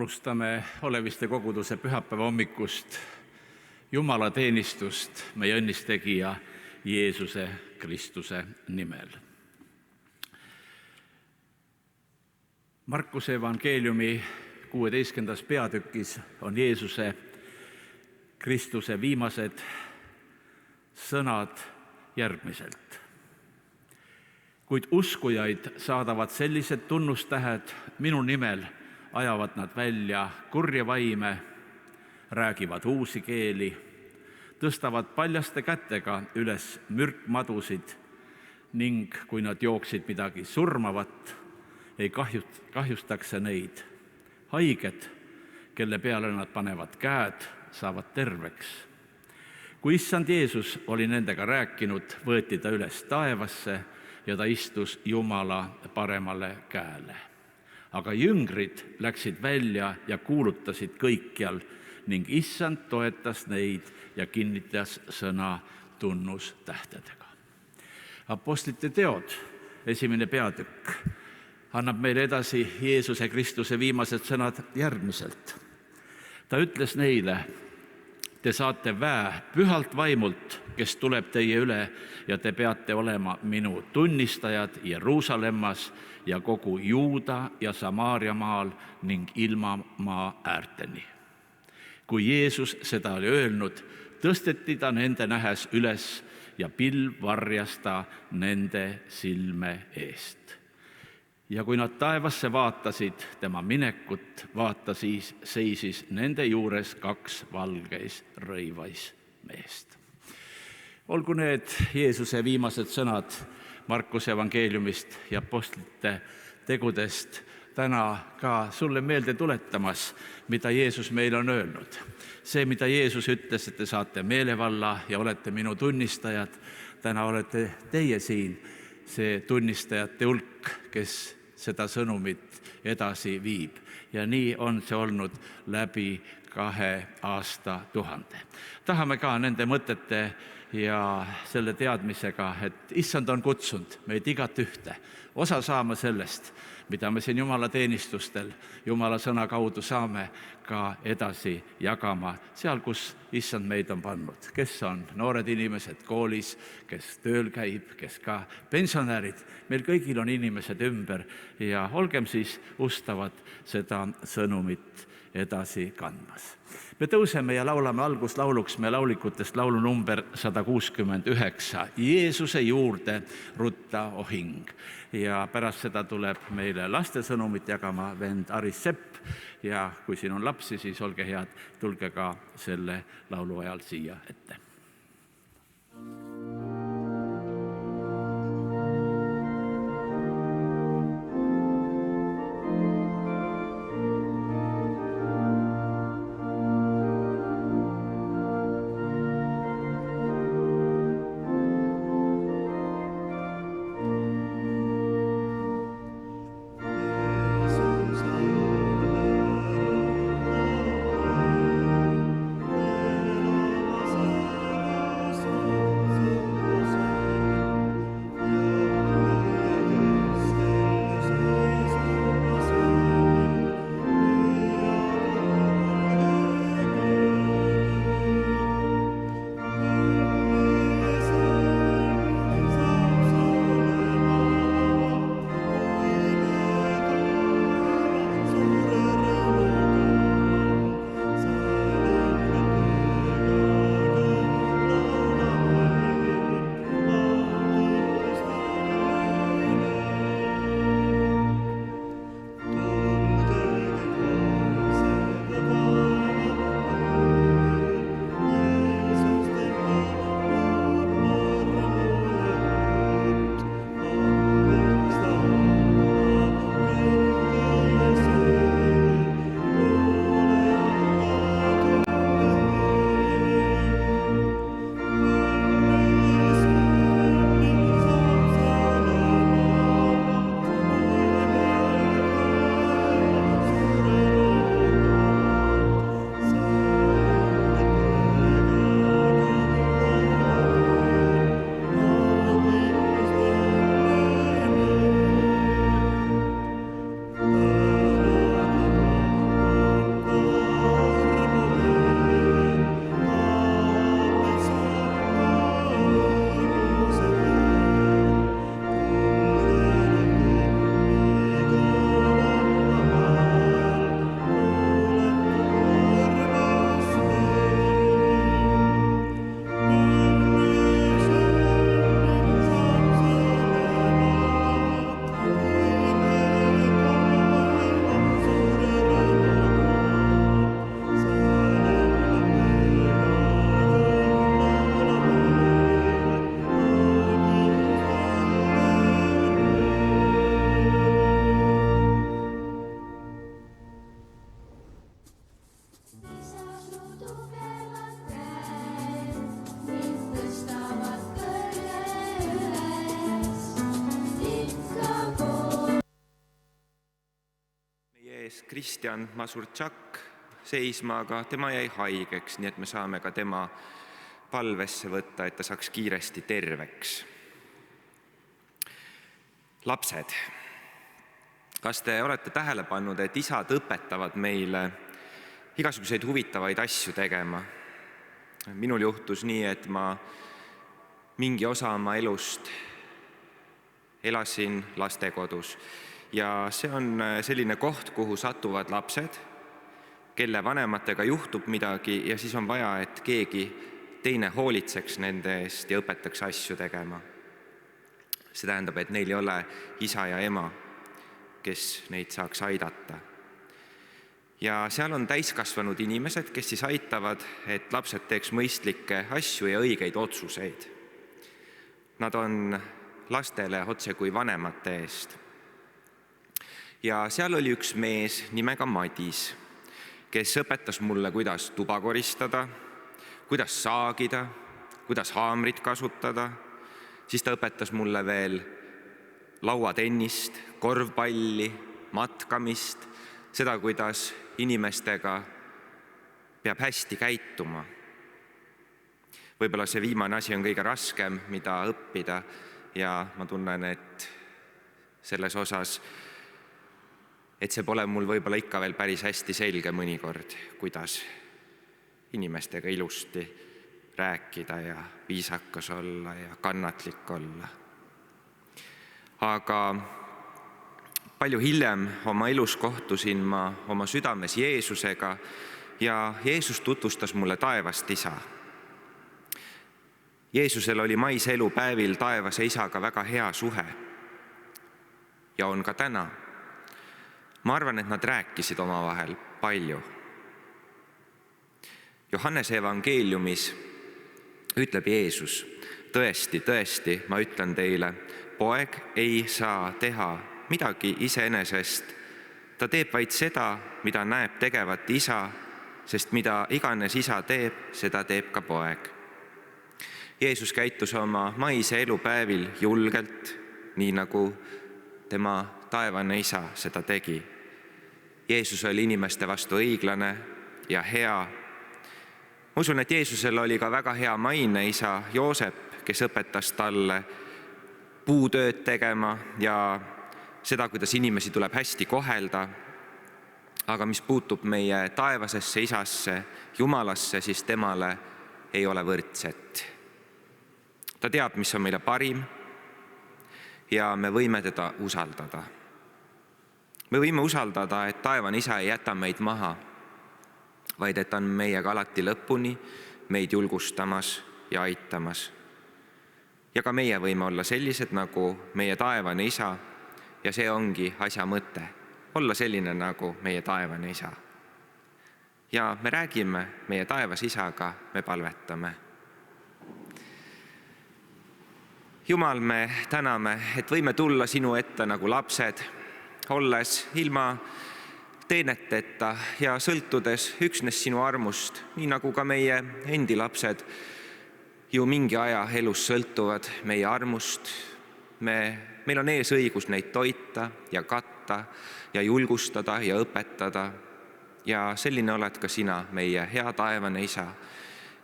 Alustame Oleviste koguduse pühapäeva hommikust jumalateenistust meie õnnistegija Jeesuse Kristuse nimel. Markuse evangeeliumi 16. peatükis on Jeesuse Kristuse viimased sõnad järgmiselt. Kuid uskujaid saadavad sellised tunnustähed minu nimel, ajavad nad välja kurja vaime, räägivad uusi keeli, tõstavad paljaste kätega üles mürkmadusid ning kui nad jooksid midagi surmavat, ei kahjustaks see neid. Haiged, kelle peale nad panevad käed, saavad terveks. Kui issand Jeesus oli nendega rääkinud, võeti ta üles taevasse ja ta istus Jumala paremale käele. Aga jüngrid läksid välja ja kuulutasid kõikjal ning issand toetas neid ja kinnitas sõna tunnustähtedega. Apostlite teod, 1. peatükk, annab meile edasi Jeesuse Kristuse viimased sõnad järgmiselt. Ta ütles neile: te saate väe pühalt vaimult, kes tuleb teie üle ja te peate olema minu tunnistajad Jeruusalemmas ja kogu Juuda ja Samaaria maal ning ilmamaa äärteni. Kui Jeesus seda oli öelnud, tõsteti ta nende nähes üles ja pilv varjas ta nende silme eest. Ja kui nad taevasse vaatasid tema minekut, seisis nende juures 2 valgeis rõivais meest. Olgu need Jeesuse viimased sõnad Markuse evangeeliumist ja apostlite tegudest täna ka sulle meelde tuletamas, mida Jeesus meile on öelnud. See, mida Jeesus ütles, et te saate meelevalla ja olete minu tunnistajad, täna olete teie siin, see tunnistajate hulk, kes seda sõnumit edasi viib. Ja nii on see olnud läbi 2 aastatuhande. Tahame ka nende mõtete ja selle teadmisega, et issand on kutsunud meid igat ühte osa saama sellest, mida me siin Jumala teenistustel Jumala sõna kaudu saame ka edasi jagama, seal, kus issand meid on pannud. Kes on noored inimesed koolis, kes tööl käib, kes ka pensionärid, meil kõigil on inimesed ümber ja olgem siis ustavad seda sõnumit edasi kandmas. Me tõuseme ja laulame alguslauluks me laulikutest laulu number 169, Jeesuse juurde rutta, o hing. Ja pärast seda tuleb meile laste sõnumit jagama vend Aris Sepp ja kui siin on lapsi, siis olge head, tulge ka selle laulu ajal siia ette. Kristjan Masurtšak seisma, aga tema jäi haigeks, nii et me saame ka tema palvesse võtta, et ta saaks kiiresti terveks. Lapsed, kas te olete tähele pannud, et isad õpetavad meile igasuguseid huvitavaid asju tegema? Minul juhtus nii, et ma mingi osa oma elust elasin lastekodus ja see on selline koht, kuhu satuvad lapsed, kelle vanematega juhtub midagi ja siis on vaja, et keegi teine hoolitseks nende eest ja õpetaks asju tegema. See tähendab, et neil ei ole isa ja ema, kes neid saaks aidata. Ja seal on täiskasvanud inimesed, kes siis aitavad, et lapsed teeks mõistlikke asju ja õigeid otsuseid. Nad on lastele otse kui vanemate eest. Ja seal oli üks mees nimega Madis, kes õpetas mulle, kuidas tuba koristada, kuidas saagida, kuidas haamrit kasutada. Siis ta õpetas mulle veel lauatennist, korvpalli, matkamist, seda, kuidas inimestega peab hästi käituma. Võib-olla see viimane asi on kõige raskem, mida õppida ja ma tunnen, et selles osas, et see pole mul võib-olla ikka veel päris hästi selge mõnikord, kuidas inimestega ilusti rääkida ja viisakas olla ja kannatlik olla. Aga palju hiljem oma elus kohtusin ma oma südames Jeesusega ja Jeesus tutvustas mulle taevast isa. Jeesusel oli maise elu päevil taevase isaga väga hea suhe ja on ka täna. Ma arvan, et nad rääkisid omavahel palju. Johannese evangeeliumis ütleb Jeesus, tõesti, tõesti, ma ütlen teile, poeg ei saa teha midagi iseenesest. Ta teeb vaid seda, mida näeb tegevat isa, sest mida iganes isa teeb, seda teeb ka poeg. Jeesus käitus oma maise elupäevil julgelt, nii nagu tema taevane isa seda tegi. Jeesus oli inimeste vastu õiglane ja hea. Ma usun, et Jeesusel oli ka väga hea maine isa Joosep, kes õpetas talle puutööd tegema ja seda, kuidas inimesi tuleb hästi kohelda. Aga mis puutub meie taevasesse isasse, Jumalasse, siis temale ei ole võrdset. Ta teab, mis on meile parim ja me võime teda usaldada. Me võime usaldada, et taevane isa ei jäta meid maha, vaid et on meiega alati lõpuni meid julgustamas ja aitamas. Ja ka meie võime olla sellised nagu meie taevane isa ja see ongi asja mõte, olla selline nagu meie taevane isa. Ja me räägime meie taevas isaga, me palvetame. Jumal, me täname, et võime tulla sinu ette nagu lapsed, olles ilma teeneteta ja sõltudes üksnes sinu armust, nii nagu ka meie endi lapsed ju mingi aja elus sõltuvad meie armust. Meil on ees õigus neid toita ja katta ja julgustada ja õpetada. Ja selline oled ka sina, meie hea taevane isa,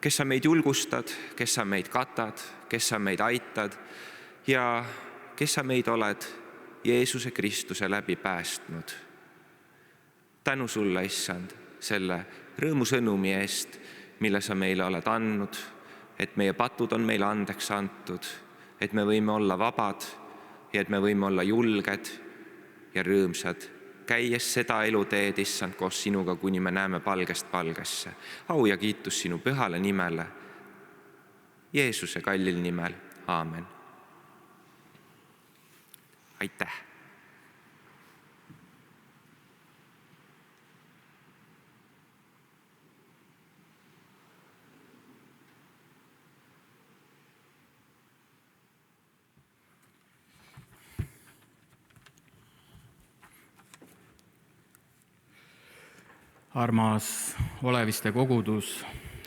kes sa meid julgustad, kes sa meid katad, kes sa meid aitad ja kes sa meid oled Jeesuse Kristuse läbi päästnud. Tänu sulle, issand, selle rõõmusõnumi eest, mille sa meile oled andnud, et meie patud on meile andeks antud, et me võime olla vabad ja et me võime olla julged ja rõõmsad, käies seda eluteed, issand, koos sinuga, kuni me näeme palgest palgesse. Au ja kiitus sinu pühale nimele, Jeesuse kallil nimel. Aamen. Aitäh! Armas Oleviste kogudus,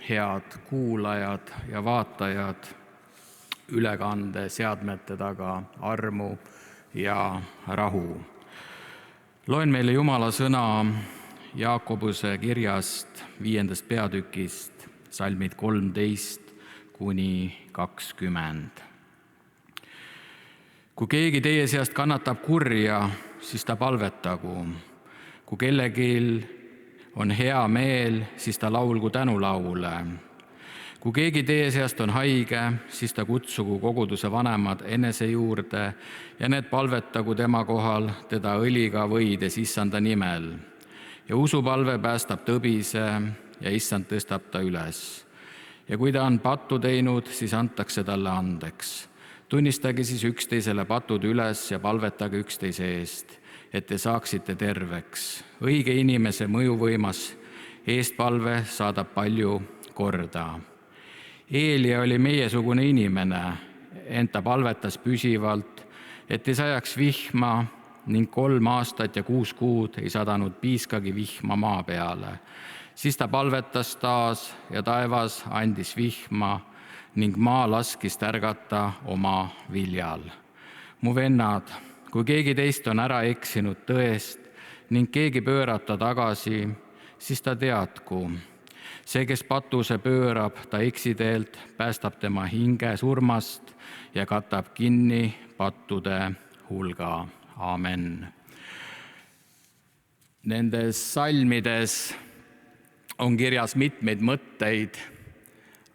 head kuulajad ja vaatajad ülekande seadmete taga, armu ja rahu. Loen meile Jumala sõna Jaakobuse kirjast 5. peatükist, salmid 13–20. Kui keegi teie seast kannatab kurja, siis ta palvetagu. Kui kellelgi on hea meel, siis ta laulgu tänulaule. Kui keegi teie seast on haige, siis ta kutsugu koguduse vanemad enese juurde ja need palvetagu tema kohal teda õliga võides issanda nimel. Ja usupalve päästab tõbise ja issand tõstab ta üles. Ja kui ta on pattu teinud, siis antakse talle andeks. Tunnistage siis üksteisele patud üles ja palvetage üksteise eest, et te saaksite terveks. Õige inimese mõjuvõimas eestpalve saadab palju korda. Eelia oli meiesugune inimene, ent ta palvetas püsivalt, et ei sajaks vihma ning 3 aastat ja 6 kuud ei sadanud piiskagi vihma maa peale. Siis ta palvetas taas ja taevas andis vihma ning maa laskis tärgata oma viljal. Mu vennad, kui keegi teist on ära eksinud tõest ning keegi pöörab ta tagasi, siis ta teadku. See, kes patuse pöörab ta eksiteelt, päästab tema hinge surmast ja katab kinni pattude hulga. Aamen. Nendes salmides on kirjas mitmeid mõtteid,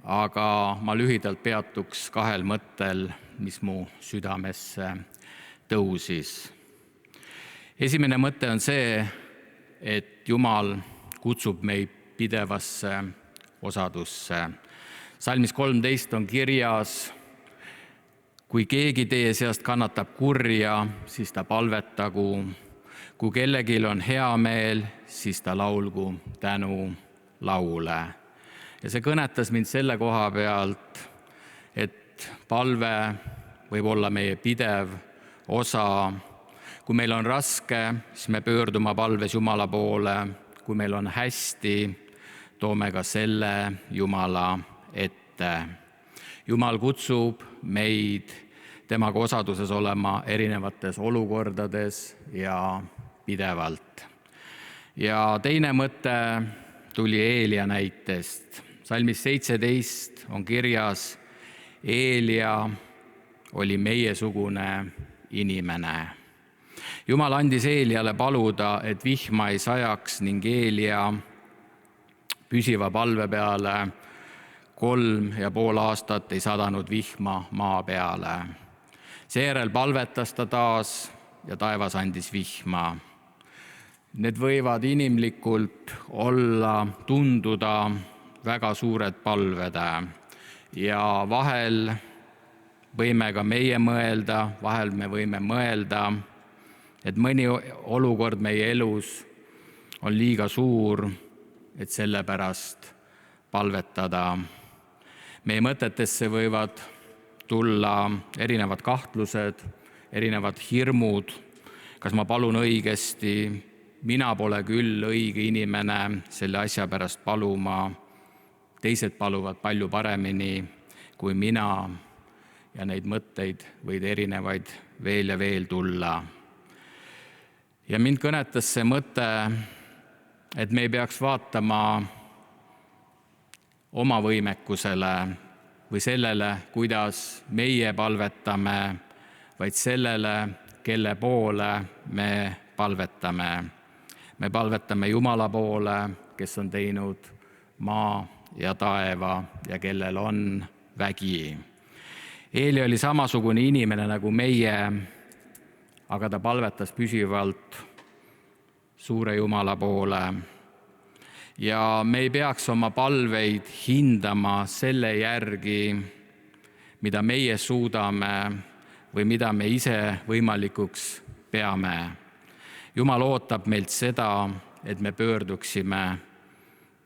aga ma lühidalt peatuks 2 mõttel, mis mu südamesse tõusis. Esimene mõte on see, et Jumal kutsub meid pidevasse osadusse. Salmis 13 on kirjas, kui keegi teie seast kannatab kurja, siis ta palvetagu. Kui kellelgi on hea meel, siis ta laulgu tänulaule. Ja see kõnetas mind selle koha pealt, et palve võib olla meie pidev osa. Kui meil on raske, siis me pöördume palves Jumala poole. Kui meil on hästi, toome ka selle Jumala ette. Jumal kutsub meid temaga osaduses olema erinevates olukordades ja pidevalt. Ja teine mõte tuli Eelia näitest. Salmis 17 on kirjas, Eelia oli meiesugune inimene. Jumal andis Eeliale paluda, et vihma ei sajaks ning Eelia püsiva palve peale 3,5 aastat ei sadanud vihma maa peale. Seejärel palvetas ta taas ja taevas andis vihma. Need võivad inimlikult tunduda väga suured palved ja vahel võime ka meie mõelda, et mõni olukord meie elus on liiga suur, et selle pärast palvetada. Meie mõtetesse võivad tulla erinevad kahtlused, erinevad hirmud. Kas ma palun õigesti? Mina pole küll õige inimene selle asja pärast paluma. Teised paluvad palju paremini kui mina ja neid mõtteid võid erinevaid veel ja veel tulla. Ja mind kõnetas see mõte, et me ei peaks vaatama oma võimekusele või sellele, kuidas meie palvetame, vaid sellele, kelle poole me palvetame. Me palvetame Jumala poole, kes on teinud maa ja taeva ja kellel on vägi. Eeli oli samasugune inimene nagu meie, aga ta palvetas püsivalt suure Jumala poole. Ja me ei peaks oma palveid hindama selle järgi, mida meie suudame või mida me ise võimalikuks peame. Jumal ootab meilt seda, et me pöörduksime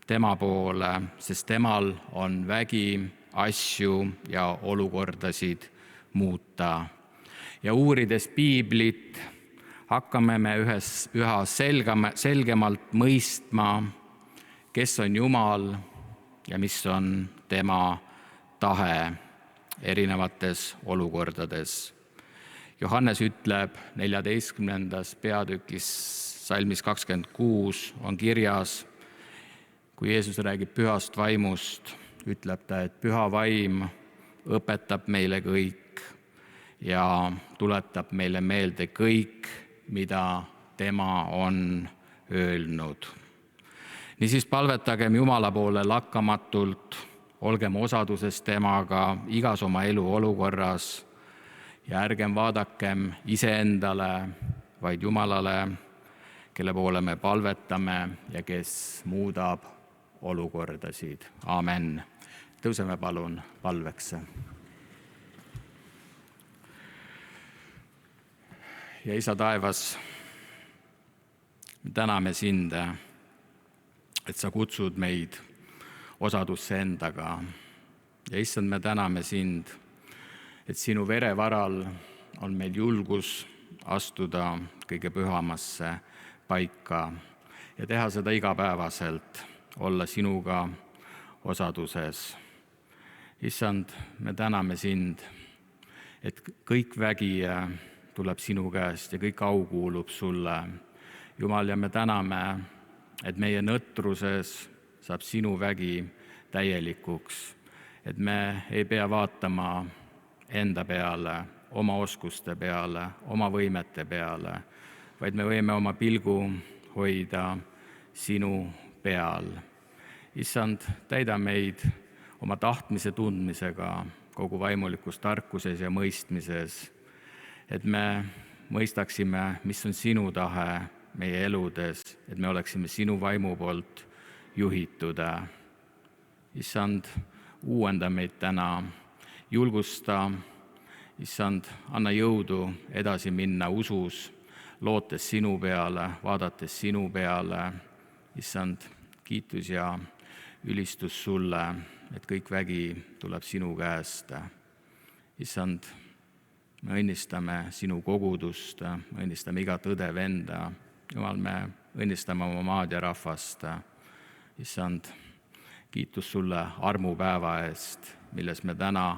tema poole, sest temal on vägi asju ja olukordasid muuta. Ja uurides piiblit, hakkame me üha selgemalt mõistma, kes on Jumal ja mis on tema tahe erinevates olukordades. Johannes ütleb 14. peatükis salmis 26 on kirjas, kui Jeesus räägib pühast vaimust, ütleb ta, et püha vaim õpetab meile kõik ja tuletab meile meelde kõik, mida tema on öelnud. Niisiis palvetagem Jumala poole lakkamatult, olgem osaduses temaga igas oma elu olukorras ja ärgem vaadakem iseendale, vaid Jumalale, kelle poole me palvetame ja kes muudab olukordasid. Amen. Tõuseme palun palveks. Ja Isa taevas, me täname sind, et sa kutsud meid osadusse endaga. Ja issand, me täname sind, et sinu vere varal on meil julgus astuda kõige pühamasse paika ja teha seda igapäevaselt, olla sinuga osaduses. Issand, me täname sind, et kõik vägi tuleb sinu käest ja kõik au kuulub sulle. Jumal, ja me täname, et meie nõtruses saab sinu vägi täielikuks, et me ei pea vaatama enda peale, oma oskuste peale, oma võimete peale, vaid me võime oma pilgu hoida sinu peal. Issand, täida meid oma tahtmise tundmisega kogu vaimulikus tarkuses ja mõistmises, et me mõistaksime, mis on sinu tahe meie eludes, et me oleksime sinu vaimu poolt juhitud. Issand, uuenda meid täna, julgusta, issand, anna jõudu edasi minna usus, lootes sinu peale, vaadates sinu peale. Issand, kiitus ja ülistus sulle, et kõik vägi tuleb sinu käest. Issand, me õnnistame sinu kogudust, me õnnistame igat õde venda. Jumal, me õnnistame oma maad ja rahvast. Issand, kiitus sulle armupäeva eest, milles me täna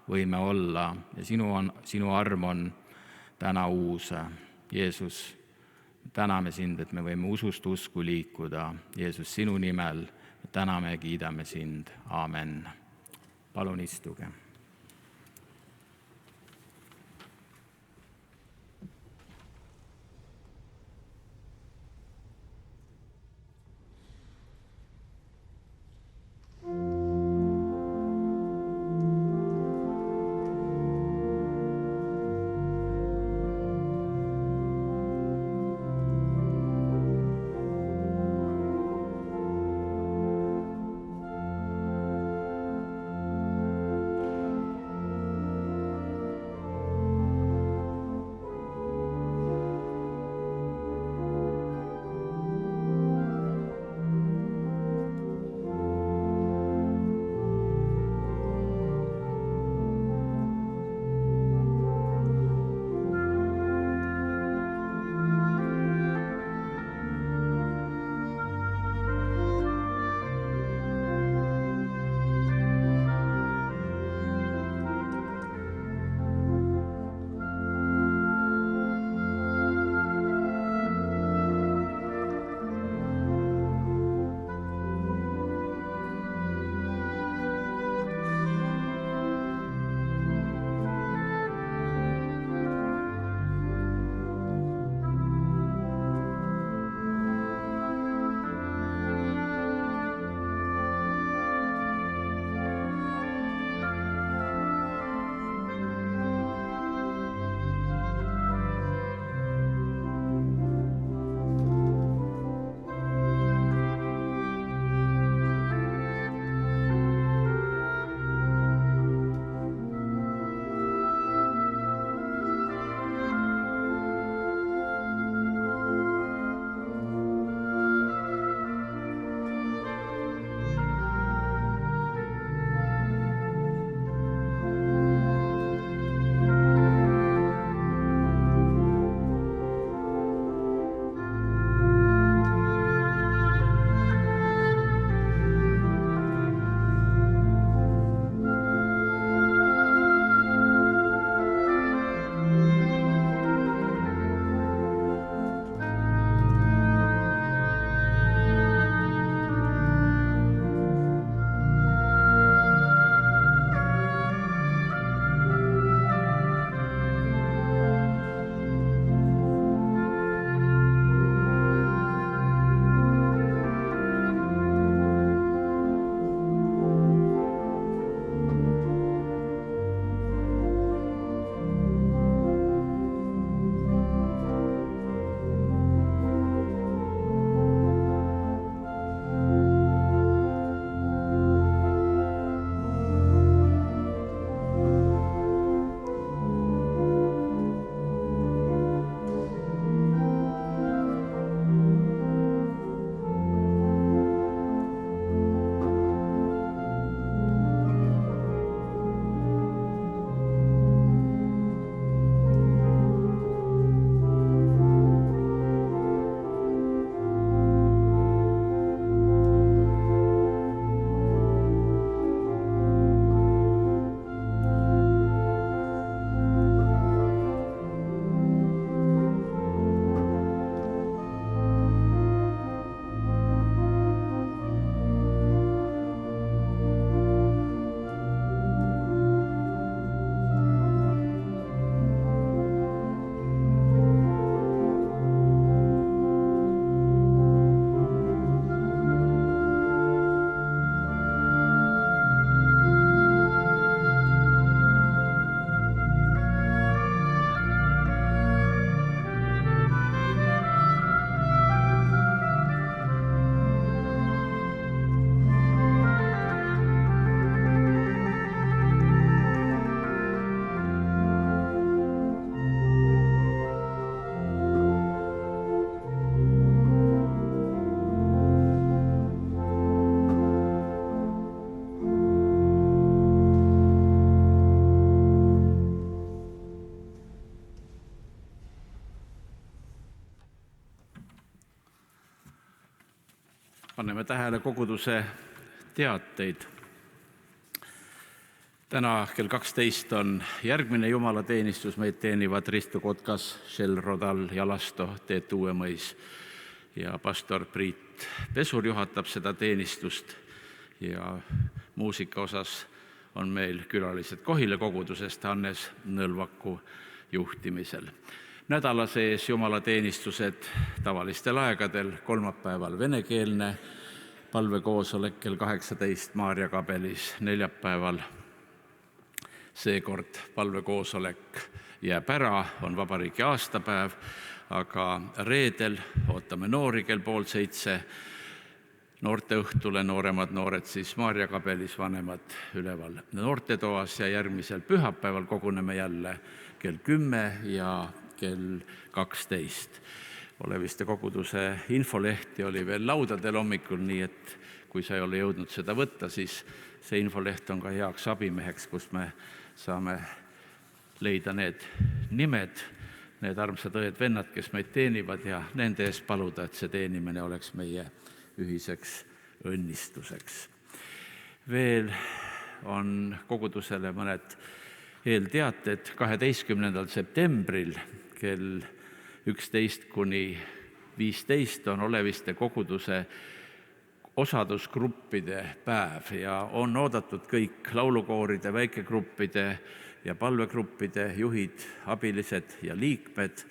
võime olla ja sinu arm on täna uus. Jeesus, täname sind, et me võime usust usku liikuda. Jeesus, sinu nimel täname ja kiidame sind. Aamen. Palun istuge. Paneme tähele koguduse teateid. Täna kell 12 on järgmine jumalateenistus, meid teenivad Risto Kotkas, Shell Rodal, Jalasto, Teet Uuemõis ja pastor Priit Pesur juhatab seda teenistust ja muusika osas on meil külalised Kohila kogudusest Hannes Nõlvaku juhtimisel. Nädala sees jumalateenistused tavalistel aegadel, kolmapäeval venekeelne palvekoosolek kell 18 Maarja kabelis, neljapäeval seekord palvekoosolek jääb ära, on vabariigi aastapäev, aga reedel ootame noori kell 6:30 noorteõhtule, noored siis Maarja kabelis, vanemad üleval noortetoas ja järgmisel pühapäeval koguneme jälle kell 10 ja kell 12. Oleviste koguduse infolehti oli veel laudadel hommikul, nii et kui sa ei ole jõudnud seda võtta, siis see infoleht on ka heaks abimeheks, kus me saame leida need nimed, need armsad õed-vennad, kes meid teenivad ja nende eest paluda, et see teenimine oleks meie ühiseks õnnistuseks. Veel on kogudusele mõned eelteated. 12. septembril kell 11 kuni 15 on Oleviste koguduse osadusgruppide päev ja on oodatud kõik laulukooride, väikegruppide ja palvegruppide juhid, abilised ja liikmed.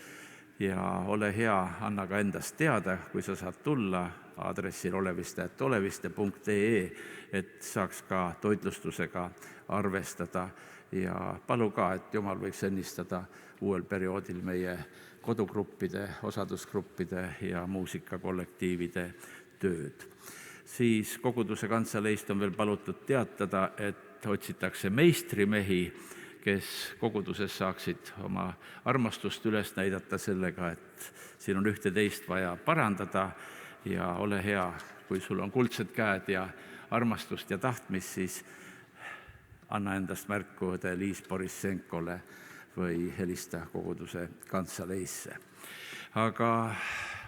Ja ole hea, anna ka endast teada, kui sa saad tulla aadressil oleviste@oleviste.ee, et saaks ka toitlustusega arvestada ja palu ka, et Jumal võiks õnnistada uuel perioodil meie kodugruppide, osadusgruppide ja muusikakollektiivide tööd. Siis koguduse kantseleist on veel palutud teatada, et otsitakse meistrimehi, kes koguduses saaksid oma armastust üles näidata sellega, et siin on ühte-teist vaja parandada ja ole hea, kui sul on kuldsed käed ja armastust ja tahtmist, siis anna endast märku õde Liis Borissenkole või helista koguduse kantseleisse. Aga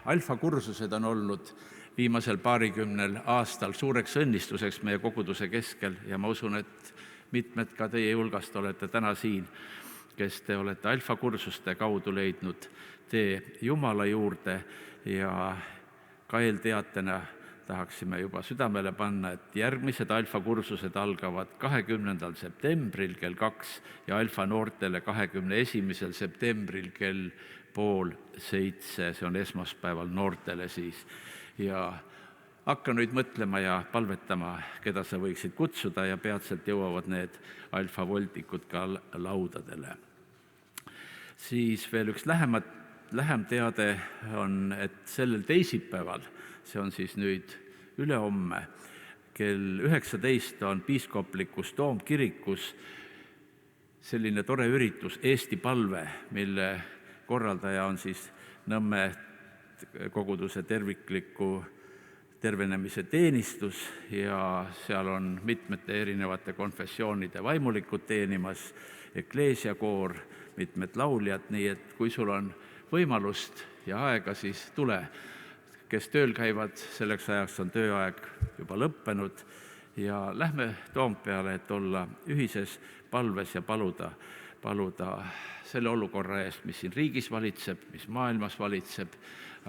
alfakursused on olnud viimasel paarikümnel aastal suureks õnnistuseks meie koguduse keskel ja ma usun, et mitmed ka teie hulgast olete täna siin, kes te olete alfakursuste kaudu leidnud tee Jumala juurde ja ka eelteatena tahaksime juba südamele panna, et järgmised alfakursused algavad 20. septembril kell 2 ja alfa noortele 21. septembril kell 6:30, see on esmaspäeval noortele siis. Ja hakka nüüd mõtlema ja palvetama, keda sa võiksid kutsuda ja peatselt jõuavad need alfavoldikud ka laudadele. Siis veel üks lähem teade on, et sellel teisipäeval, see on siis nüüd ülehomme, kell 19 on piiskoplikus Toomkirikus selline tore üritus Eesti palve, mille korraldaja on siis Nõmme koguduse tervikliku tervenemise teenistus ja seal on mitmete erinevate konfessioonide vaimulikud teenimas, ekleesiakoor, mitmed lauljad, nii et kui sul on võimalust ja aega, siis tule. Kes tööl käivad, selleks ajaks on tööaeg juba lõppenud ja lähme Toompeale, et olla ühises palves ja paluda selle olukorra eest, mis siin riigis valitseb, mis maailmas valitseb,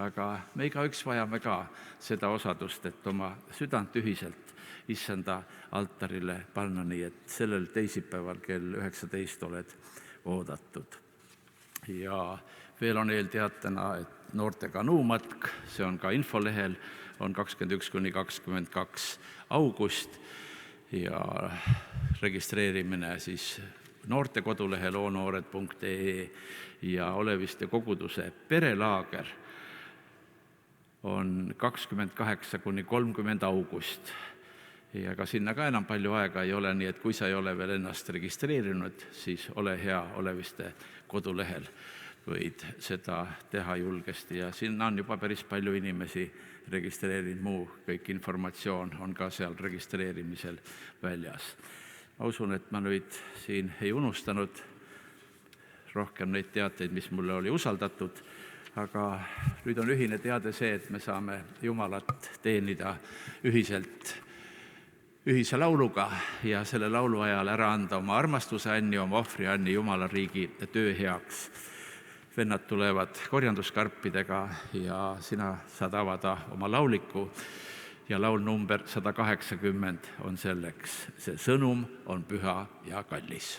aga me igaüks vajame ka seda osadust, et oma südant ühiselt issanda altarile panna, nii et sellel teisipäeval kell 19 oled oodatud. Ja veel on eelteatena, et noorte kanuumatk, see on ka infolehel, on 21. kuni 22. august ja registreerimine siis noorte kodulehel onoored.ee ja Oleviste koguduse perelaager on 28. kuni 30. august. Ja ka sinna ka enam palju aega ei ole, nii et kui sa ei ole veel ennast registreerinud, siis ole hea, Oleviste kodulehel võid seda teha julgesti ja sinna on juba päris palju inimesi registreerinud, kõik informatsioon on ka seal registreerimisel väljas. Ma usun, et ma nüüd siin ei unustanud rohkem neid teateid, mis mulle oli usaldatud, aga nüüd on ühine teade see, et me saame Jumalat teenida ühiselt ühise lauluga ja selle laulu ajal ära anda oma armastuse anni, oma ohvri anni Jumala riigi töö heaks. Vennad tulevad korjanduskarpidega ja sina saad avada oma lauliku ja laul number 180 on selleks. See sõnum on püha ja kallis.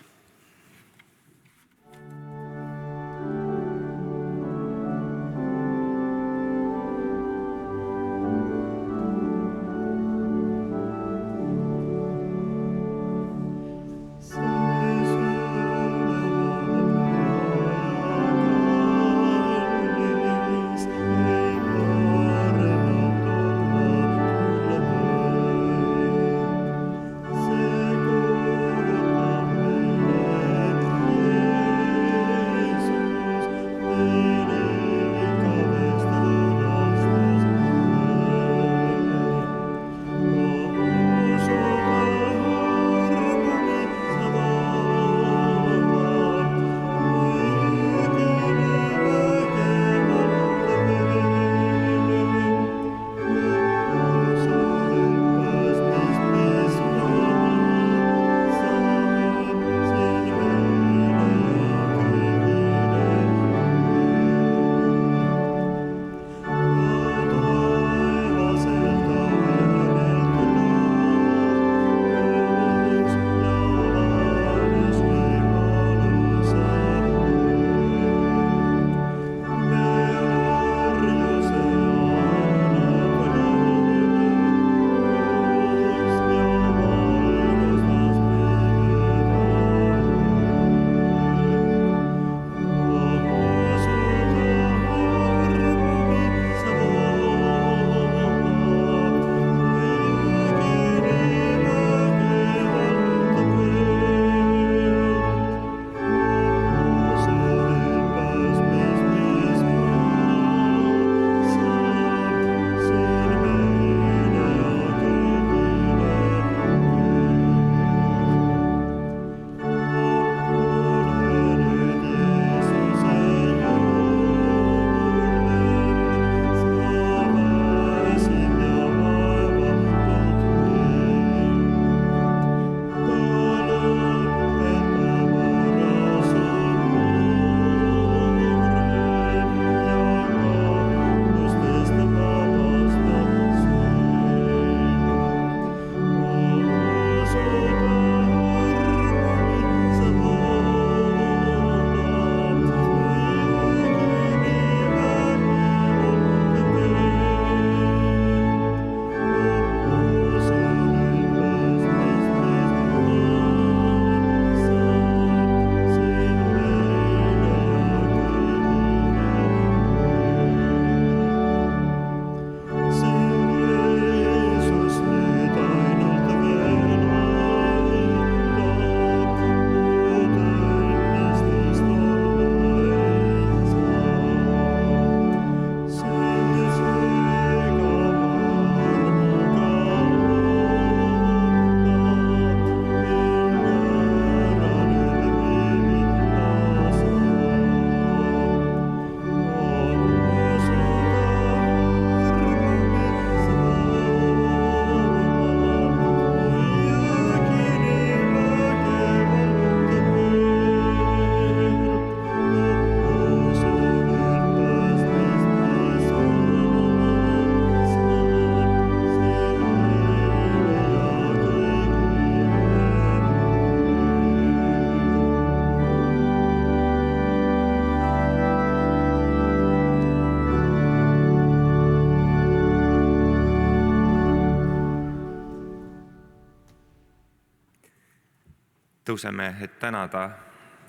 tõuseme, et tänada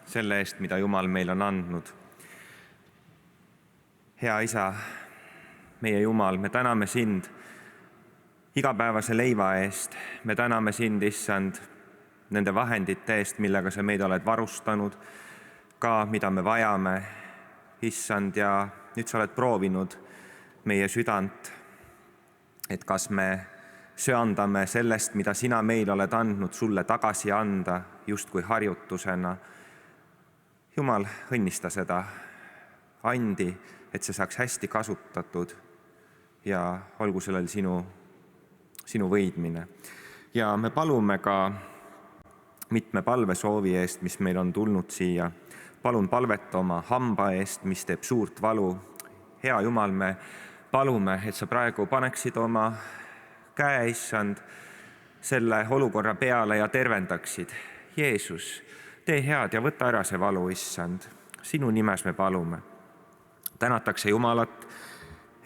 selle eest, mida Jumal meil on andnud. Hea Isa, meie Jumal, me täname sind igapäevase leiva eest. Me täname sind, Issand, nende vahendite eest, millega sa meid oled varustanud, ka mida me vajame, Issand, ja nüüd sa oled proovinud meie südant, et kas me söandame sellest, mida sina meil oled andnud, sulle tagasi anda, justkui harjutusena. Jumal, õnnista seda. andi, et see saaks hästi kasutatud ja olgu sellel sinu võidmine. Ja me palume ka mitme palvesoovi eest, mis meil on tulnud siia. Palun palveta oma hamba eest, mis teeb suurt valu. Hea Jumal, me palume, et sa praegu paneksid oma käe, Issand, selle olukorra peale ja tervendaksid. Jeesus, tee head ja võta ära see valu, Issand. Sinu nimes me palume. Tänatakse Jumalat,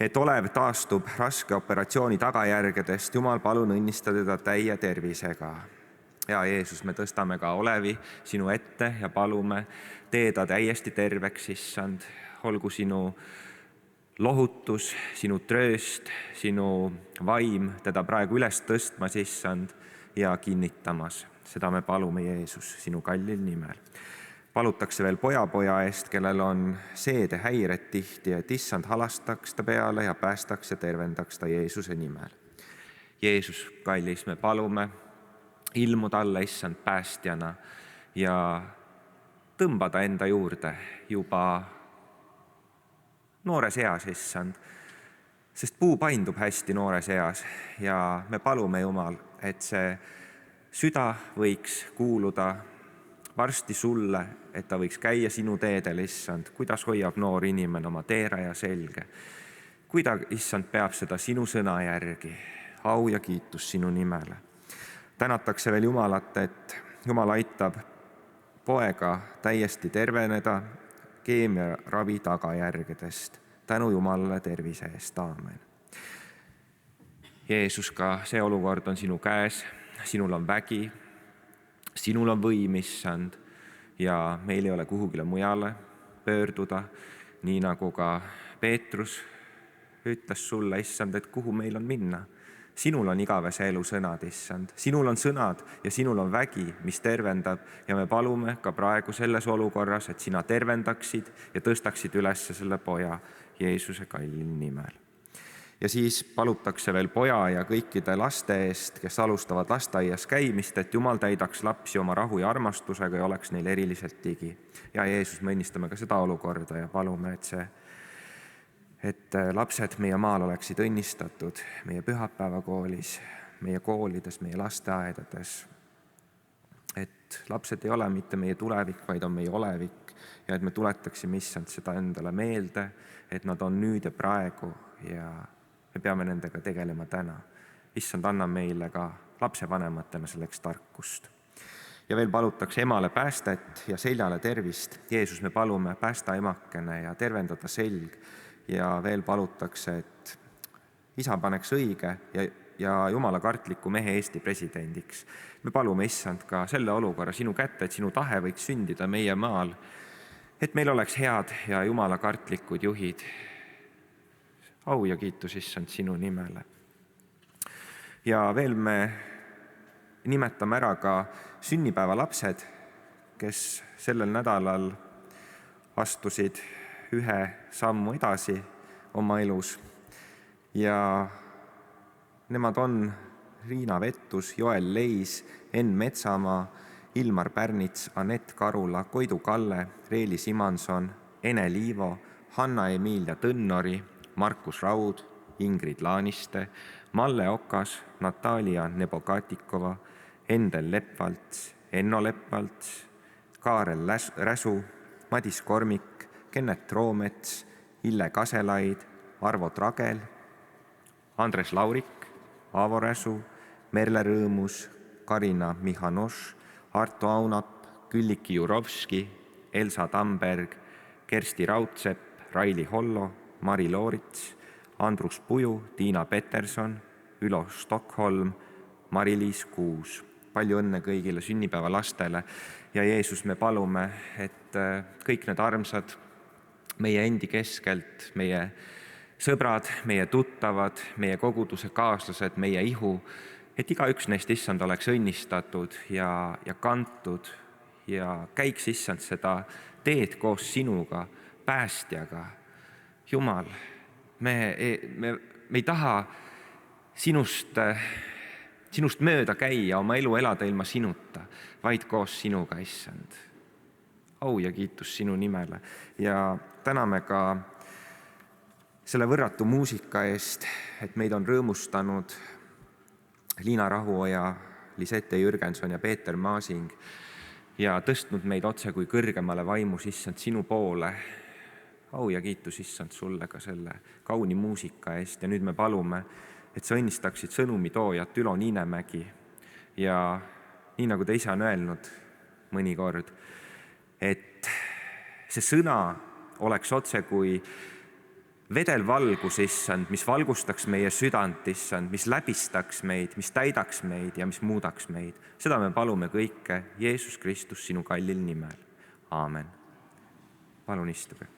et Olev taastub raske operatsiooni tagajärgedest. Jumal, palun õnnista teda täie tervisega. Ja Jeesus, me tõstame ka Olevi sinu ette ja palume, tee ta täiesti terveks, Issand. Olgu sinu lohutus, sinu trööst, sinu vaim teda praegu üles tõstmas, Issand, ja kinnitamas. Seda me palume, Jeesus, sinu kallil nimel. Palutakse veel poja eest, kellel on seedehäired tihti, et Issand halastaks ta peale ja päästaks ja tervendaks ta Jeesuse nimel. Jeesus, kallis, me palume, ilmu talle, Issand, päästjana ja tõmbada enda juurde juba noores eas, Issand, sest puu paindub hästi noores eas ja me palume, Jumal, et see süda võiks kuuluda varsti sulle, et ta võiks käia sinu teedel, Issand, kuidas hoiab noor inimene oma teeraja selge. Kui ta, Issand, peab seda sinu sõna järgi, au ja kiitus sinu nimele. Tänatakse veel Jumalat, et Jumal aitab poega täiesti terveneda keemiaravi tagajärgedest. Tänu Jumalale tervise eest, aamen. Jeesus, ka see olukord on sinu käes, sinul on vägi, sinul on võim, Issand, ja meil ei ole kuhugile mujale pöörduda, nii nagu ka Peetrus ütles sulle, Issand, et kuhu meil on minna. Sinul on igavese elu sõnad, Issand. Sinul on sõnad ja sinul on vägi, mis tervendab ja me palume ka praegu selles olukorras, et sina tervendaksid ja tõstaksid üles selle poja Jeesuse kallil nimel. Ja siis palutakse veel poja ja kõikide laste eest, kes alustavad lasteaias käimist, et Jumal täidaks lapsi oma rahu ja armastusega ja oleks neil eriliselt digi. Ja Jeesus, me õnnistame ka seda olukorda ja palume, et lapsed meie maal oleksid õnnistatud meie pühapäevakoolis, meie koolides, meie lasteaedades. Et lapsed ei ole mitte meie tulevik, vaid on meie olevik ja et me tuletaksime, Issand, seda endale meelde, et nad on nüüd ja praegu ja me peame nendega tegelema täna. Issand, anna meile ka lapsevanematena selleks tarkust. Ja veel palutakse emale päästet ja seljale tervist. Jeesus, me palume päästa emakene ja tervendada selg. Ja veel palutakse, et isa paneks õige ja Jumala kartliku mehe Eesti presidendiks. Me palume, Issand, ka selle olukorra sinu kätte, et sinu tahe võiks sündida meie maal, et meil oleks head ja Jumala kartlikud juhid. Au ja kiitus, Issand, sinu nimele. Ja veel me nimetame ära ka sünnipäeva lapsed, kes sellel nädalal astusid ühe sammu edasi oma elus ja nemad on Riina Vettus, Joel Leis, Enn Metsamaa, Ilmar Pärnits, Anett Karula, Koidu Kalle, Reeli Simanson, Ene Liivo, Hanna-Emilia Tõnnori, Markus Raud, Ingrid Laaniste, Malle Okas, Natalia Nebokatikova, Endel Leppvalts, Enno Leppvalts, Kaarel Räsu, Madis Kormik, Kennet Roomets, Ille Kaselaid, Arvo Tragel, Andres Laurik, Aavo Räsu, Merle Rõõmus, Karina Mihanoš, Arto Aunap, Külliki Jurovski, Elsa Tamberg, Kersti Raudsepp, Raili Hollo, Mari Loorits, Andrus Puju, Tiina Peterson, Ülo Stockholm, Mari-Liis Kuus. Palju õnne kõigile sünnipäeva lastele ja Jeesus, me palume, et kõik need armsad meie endi keskelt, meie sõbrad, meie tuttavad, meie koguduse kaaslased, meie ihu, et igaüks neist, Issand, oleks õnnistatud ja kantud ja käiks, Issand, seda teed koos sinuga, päästjaga. Jumal, me ei taha sinust mööda käia, oma elu elada ilma sinuta, vaid koos sinuga, Issand. au ja kiitus sinu nimele ja täname ka selle võrratu muusika eest, et meid on rõõmustanud Liina Rahuoja, Lisette Jürgenson ja Peeter Maasing ja tõstnud meid otse kui kõrgemale vaimus, issand, sinu poole. Au ja kiitus, issand, sulle ka selle kauni muusika eest ja nüüd me palume, et sa õnnistaksid sõnumitoojat Ülo Niinemägi ja nii nagu ta ise on öelnud mõnikord, et see sõna oleks otse kui vedelvalgus, issand, mis valgustaks meie südant, issand, mis läbistaks meid, mis täidaks meid ja mis muudaks meid. Seda me palume kõike Jeesus Kristus sinu kallil nimel. Aamen. Palun istuge.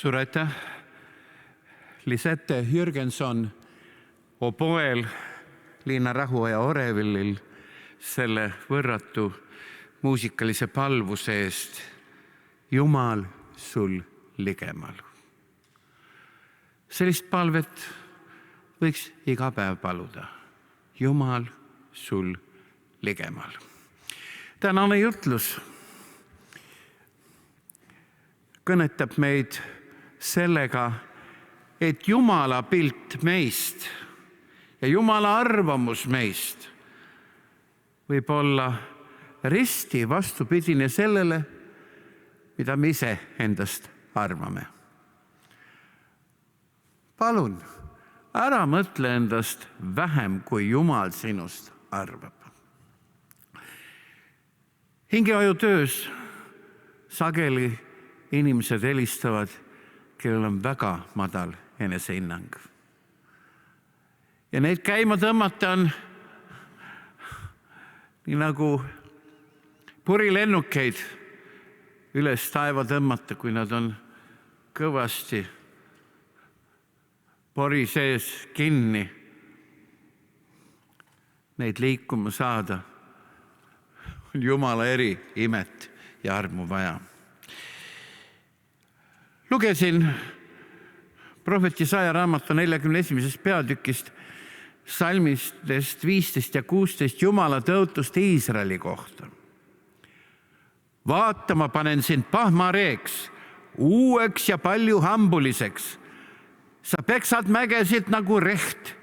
Suur aitäh, Lisette Jürgenson oboel, Liina Rahuaja orevillil selle võrratu muusikalise palvuse eest. Jumal sul ligemal. Sellist palvet võiks iga päev paluda. Jumal sul ligemal. Tänane jutlus kõnetab meid sellega, et Jumala pilt meist ja Jumala arvamus meist võib olla risti vastupidine sellele, mida me ise endast arvame. Palun, ära mõtle endast vähem, kui Jumal sinust arvab. Hingehoiutöös sageli inimesed helistavad, kellel on väga madal enesehinnang. Ja neid käima tõmmata on nii nagu purilennukeid üles taeva tõmmata, kui nad on kõvasti pori sees kinni. Neid liikuma saada on Jumala eri imet ja armu vaja. Lugesin prohvet Jesaja raamatu 41. peatükist salmistest 15 ja 16 Jumala tõotust Iisraeli kohta. Vaata, ma panen sind pahmareeks, uueks ja palju hambuliseks. Sa peksad mägesid nagu reht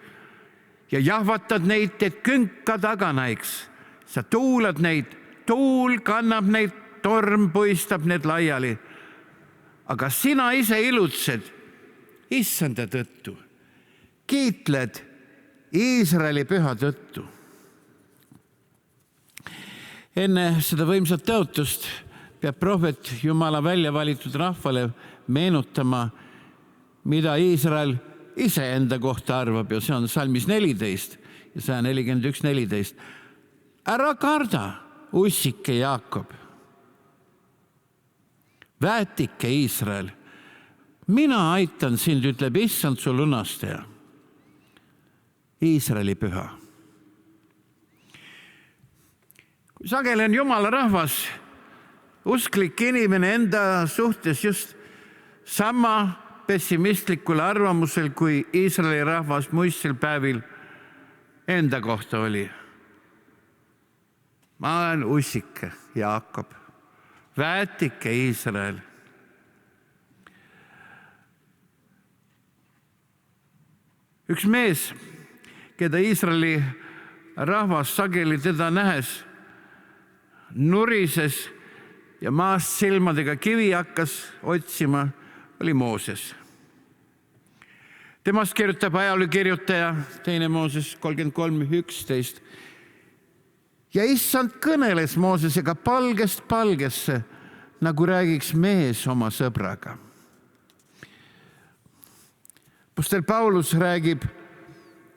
ja jahvatad neid, et künka taga näiks. Sa tuulad neid, tuul kannab neid, torm puistab need laiali. Aga sina ise ilutsed Issanda tõttu, kiitled Iisraeli püha tõttu. Enne seda võimsat tõotust peab prohvet Jumala välja valitud rahvale meenutama, mida Iisrael ise enda kohta arvab, ja see on salmis 14 ja 141:14. Ära karda, ussike Jaakob, väetike Iisrael, mina aitan sind, ütleb Issand su lunastaja, Iisraeli püha. Sageli on Jumala rahvas, usklik inimene enda suhtes just sama pessimistlikul arvamusel, kui Iisraeli rahvas muistsel päevil enda kohta oli. Ma olen ussike Jaakob, väetike Iisrael. Üks mees, keda Iisraeli rahvas sageli teda nähes nurises ja maast silmadega kivi hakkas otsima, oli Mooses. Temast kirjutab ajalookirjutaja 2. Mooses 33:11. Ja Issand kõneles Moosesega palgest palgesse, nagu räägiks mees oma sõbraga. Apostel Paulus räägib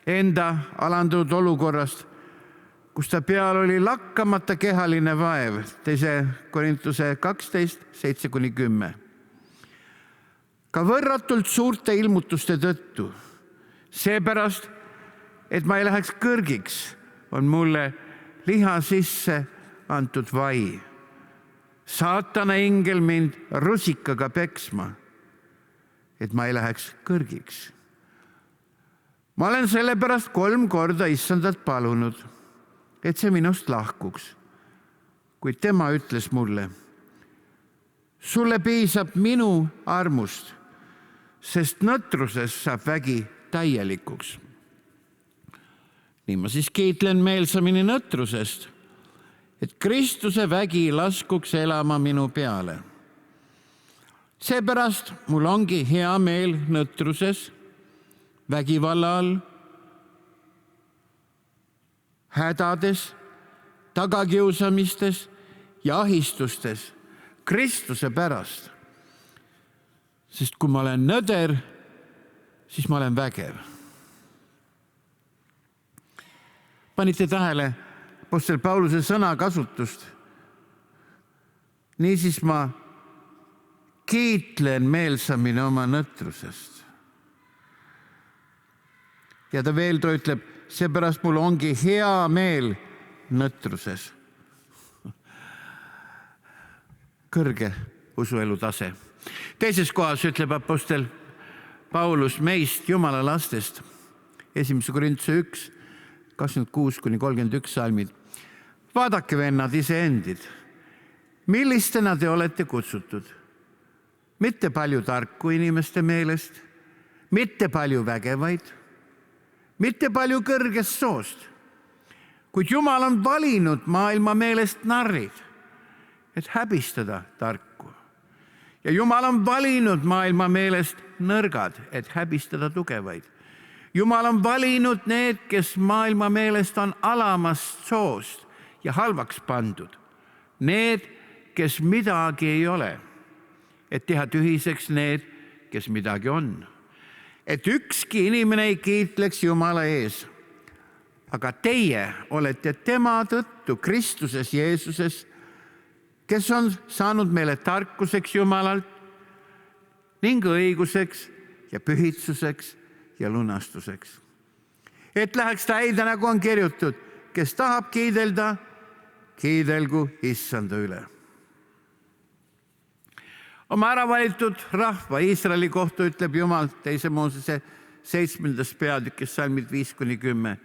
enda alandunud olukorrast, kus ta peal oli lakkamata kehaline vaev, 2. Korintuse 12:7-10. Ka võrratult suurte ilmutuste tõttu, seepärast, et ma ei läheks kõrgiks, on mulle liha sisse antud vai. Saatana ingel mind rusikaga peksma, et ma ei läheks kõrgiks. Ma olen sellepärast 3 korda Issandat palunud, et see minust lahkuks. Kuid tema ütles mulle, sulle piisab minu armust, sest nõtrusest saab vägi täielikuks. Nii ma siis kiitlen meelsamini nõtrusest, et Kristuse vägi laskuks elama minu peale. Seepärast mul ongi hea meel nõtruses, vägivalla all, hädades, tagakiusamistes ja ahistustes Kristuse pärast. Sest kui ma olen nõder, siis ma olen vägev. Panite tähele apostel Pauluse sõnakasutust? Niisiis ma kiitlen meelsamini oma nõtrusest. Ja ta veel ütleb, seepärast mul ongi hea meel nõtruses. Kõrge usuelu tase. Teises kohas ütleb apostel Paulus meist, Jumala lastest, 1. Korintuse 1, 26-31 salmid. Vaadake, vennad, iseendid, millistena te olete kutsutud. Mitte palju tarku inimeste meelest, mitte palju vägevaid, mitte palju kõrgest soost, kuid Jumal on valinud maailma meelest narrid, et häbistada tarku. Ja Jumal on valinud maailma meelest nõrgad, et häbistada tugevaid. Jumal on valinud need, kes maailma meelest on alamast soost ja halvaks pandud. Need, kes midagi ei ole, et teha tühiseks need, kes midagi on. Et ükski inimene ei kiitleks Jumala ees. Aga teie olete tema tõttu Kristuses Jeesuses, kes on saanud meile tarkuseks Jumalalt ning õiguseks ja pühitsuseks ja lunastuseks. Et läheks täide, nagu on kirjutatud, kes tahab kiidelda, kiidelgu Issanda üle. Oma äravalitud rahva Iisraeli kohta ütleb Jumal 2. Moosese 7. peatükis salmid 5-10.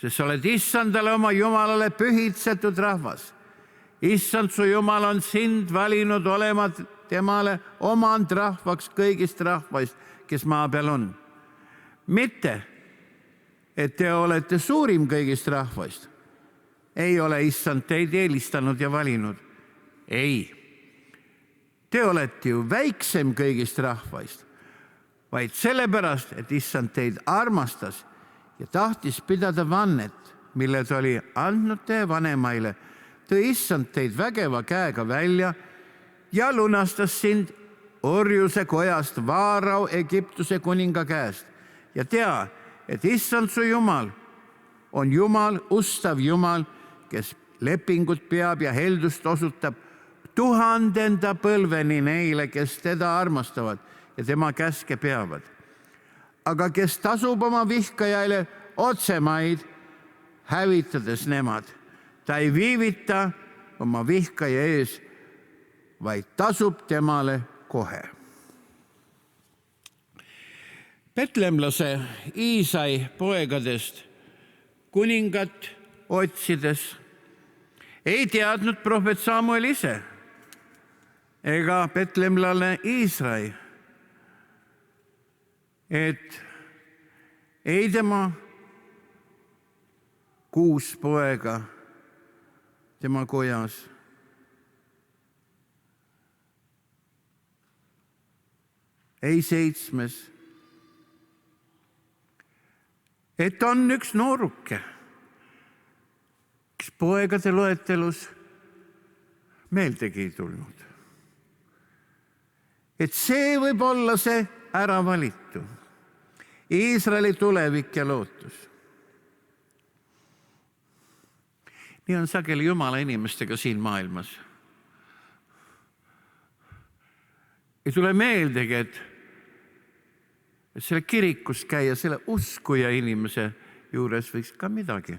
Sest sa oled Issandale oma Jumalale pühitsetud rahvas. Issand su Jumal on sind valinud olema temale omand rahvaks kõigist rahvaist, kes maa peal on. Mitte, et te olete suurim kõigist rahvaist. Ei ole Issand teid eelistanud ja valinud. Ei. Te olete ju väiksem kõigist rahvaist, vaid sellepärast, et Issand teid armastas ja tahtis pidada vannet, mille ta oli andnud teie vanemaile, tõi Issand teid vägeva käega välja ja lunastas sind orjuse kojast Vaarao Egiptuse kuninga käest. Ja tea, et Issand su Jumal on Jumal, ustav Jumal, kes lepingut peab ja heldust osutab 1000. põlveni neile, kes teda armastavad ja tema käske peavad. Aga kes tasub oma vihkajaile otsemaid, hävitades nemad, ta ei viivita oma vihkaja ees, vaid tasub temale kohe. Betlemlase Iisai poegadest kuningat otsides ei teadnud prohvet Samuel ise ega betlemlane Iisrai, et ei tema 6 poega tema kojas ei 7, et on üks nooruke, kes poegade loetelus meeldegi ei tulnud. Et see võib olla see äravalitu, Iisraeli tulevik ja lootus. Nii on sageli Jumala inimestega siin maailmas. Ei tule meeldegi, et selle kirikus käia, selle uskuja inimese juures võiks ka midagi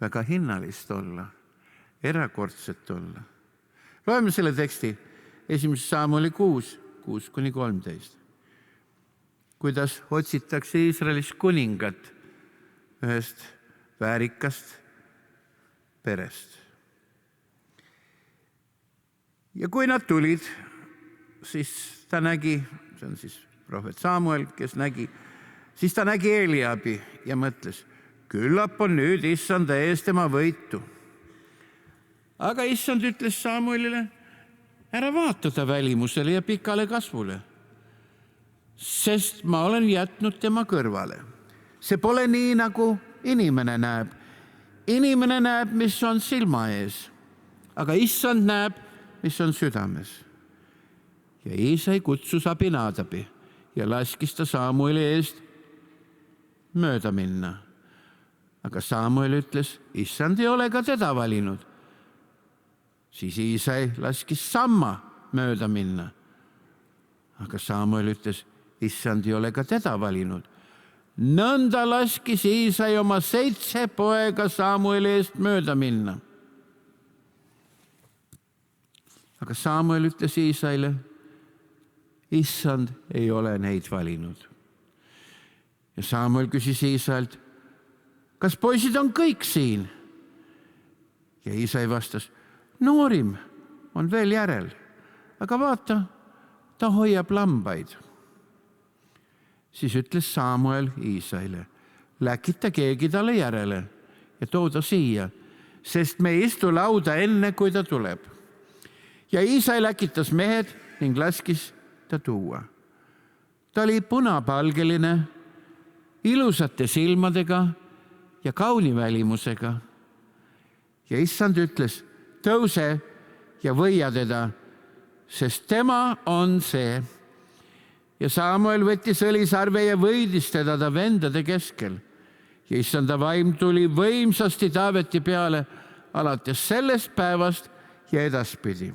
väga hinnalist olla, erakordset olla. Loeme selle teksti 1. Samueli 6, 6-13. Kuidas otsitakse Iisraelis kuningat ühest väärikast perest. Ja kui nad tulid, siis ta nägi, see on siis prohvet Samuel, kes nägi, siis ta nägi Eliabi ja mõtles, küllap on nüüd Issanda ees tema võitu. Aga Issand ütles Samuelile, ära vaata ta välimusele ja pikale kasvule, sest ma olen jätnud tema kõrvale. See pole nii, nagu inimene näeb. Inimene näeb, mis on silma ees, aga Issand näeb, mis on südames. Ja Iisai kutsus Abinadabi ja laskis ta Samueli eest mööda minna. Aga Samuel ütles, Issand ei ole ka teda valinud. Siis Iisai laskis Samma mööda minna. aga Samuel ütles, issand ei ole ka teda valinud. Nõnda laskis Iisai oma 7 poega Samueli eest mööda minna. Aga Samuel ütles Iisaile, issand ei ole neid valinud. Ja Samuel küsis Iisailt, kas poisid on kõik siin? Ja Iisai vastas, noorim on veel järel, aga vaata, ta hoiab lambaid. Siis ütles Samuel Iisaile, läkita keegi talle järele ja too ta siia, sest me ei istu lauda enne, kui ta tuleb. Ja Iisai läkitas mehed ning laskis ta tuua. Ta oli punapalgeline, ilusate silmadega ja kauni välimusega. Ja issand ütles, tõuse ja võia teda, sest tema on see. Ja Samuel võttis õlisarve ja võidis teda ta vendade keskel. Ja issanda vaim tuli võimsasti Taaveti peale alates sellest päevast ja edaspidi.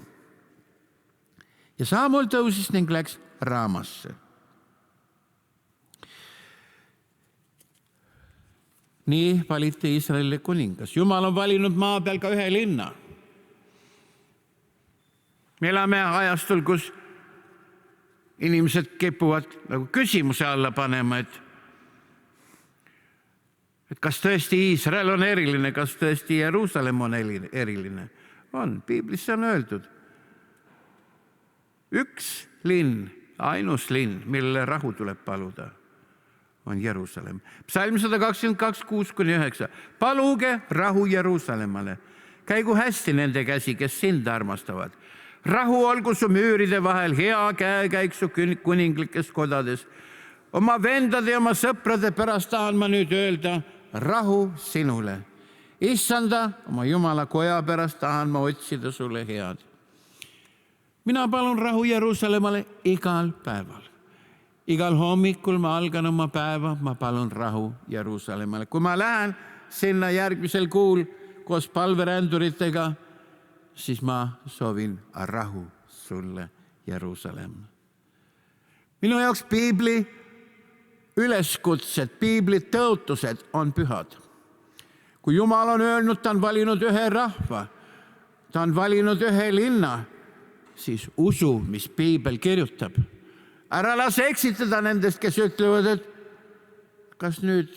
Ja Samuel tõusis ning läks Raamasse. Nii valiti Iisraeli kuningas. Jumal on valinud maa peal ka ühe linna. Me elame ajastul, kus inimesed kipuvad nagu küsimuse alla panema, et kas tõesti Iisrael on eriline, kas tõesti Jeruusalemm on eriline. On, piiblis on öeldud. Üks linn, ainus linn, millele rahu tuleb paluda, on Jeruusalemm. Psalm 122, 6-9. Paluge rahu Jeruusalemmale. Käigu hästi nende käsi, kes sind armastavad. Rahu olgu su müüride vahel, hea käekäik su kuninglikes kodades. Oma vendade ja oma sõprade pärast tahan ma nüüd öelda rahu sinule. Issanda, oma Jumala koja pärast tahan ma otsida sulle head. Mina palun rahu Jeruusalemmale igal päeval. Igal hommikul ma algan oma päeva, ma palun rahu Jeruusalemmale. Kui ma lähen sinna järgmisel kuul koos palveränduritega, siis ma soovin rahu sulle, Jeruusalemm. Minu jaoks piibli üleskutsed, piibli tõotused on pühad. Kui Jumal on öelnud, ta on valinud ühe rahva, ta on valinud ühe linna, siis usu, mis piibel kirjutab. Ära lase eksitada nendest, kes ütlevad, et kas nüüd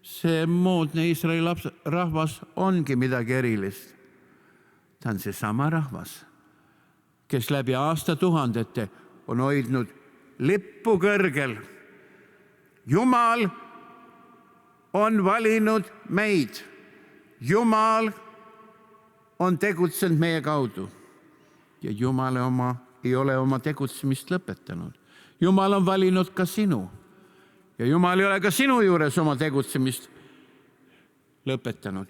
see moodne Iisraeli rahvas ongi midagi erilist. Ta on see sama rahvas, kes läbi aastatuhandete on hoidnud lippu kõrgel. Jumal on valinud meid. Jumal on tegutsenud meie kaudu. Ja Jumal ei ole oma tegutsemist lõpetanud. Jumal on valinud ka sinu. Ja Jumal ei ole ka sinu juures oma tegutsemist lõpetanud.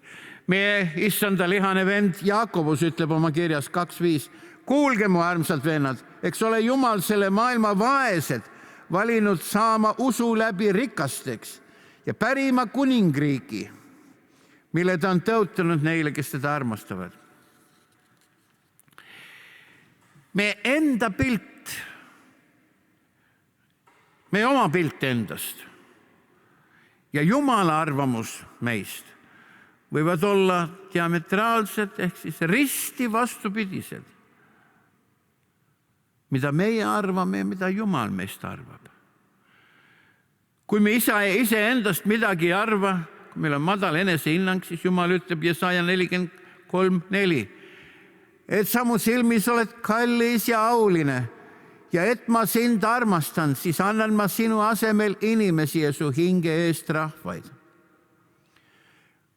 Meie issanda lihane vend Jaakobus ütleb oma kirjas 2.5. Kuulge mu armsad vennad, eks ole Jumal selle maailma vaesed valinud saama usu läbi rikasteks ja pärima kuningriigi, mille ta on tõotanud neile, kes teda armastavad. Meie enda pilt, meie oma pilt endast ja Jumala arvamus meist võivad olla diametraalsed ehk siis risti vastupidised. Mida meie arvame ja mida Jumal meist arvab. Kui me ise endast midagi ei arva, kui meil on madal enesehinnang, siis Jumal ütleb Jesaja 43.4, et samu silmis oled kallis ja auline ja et ma sind armastan, siis annan ma sinu asemel inimesi ja su hinge eest rahvaid.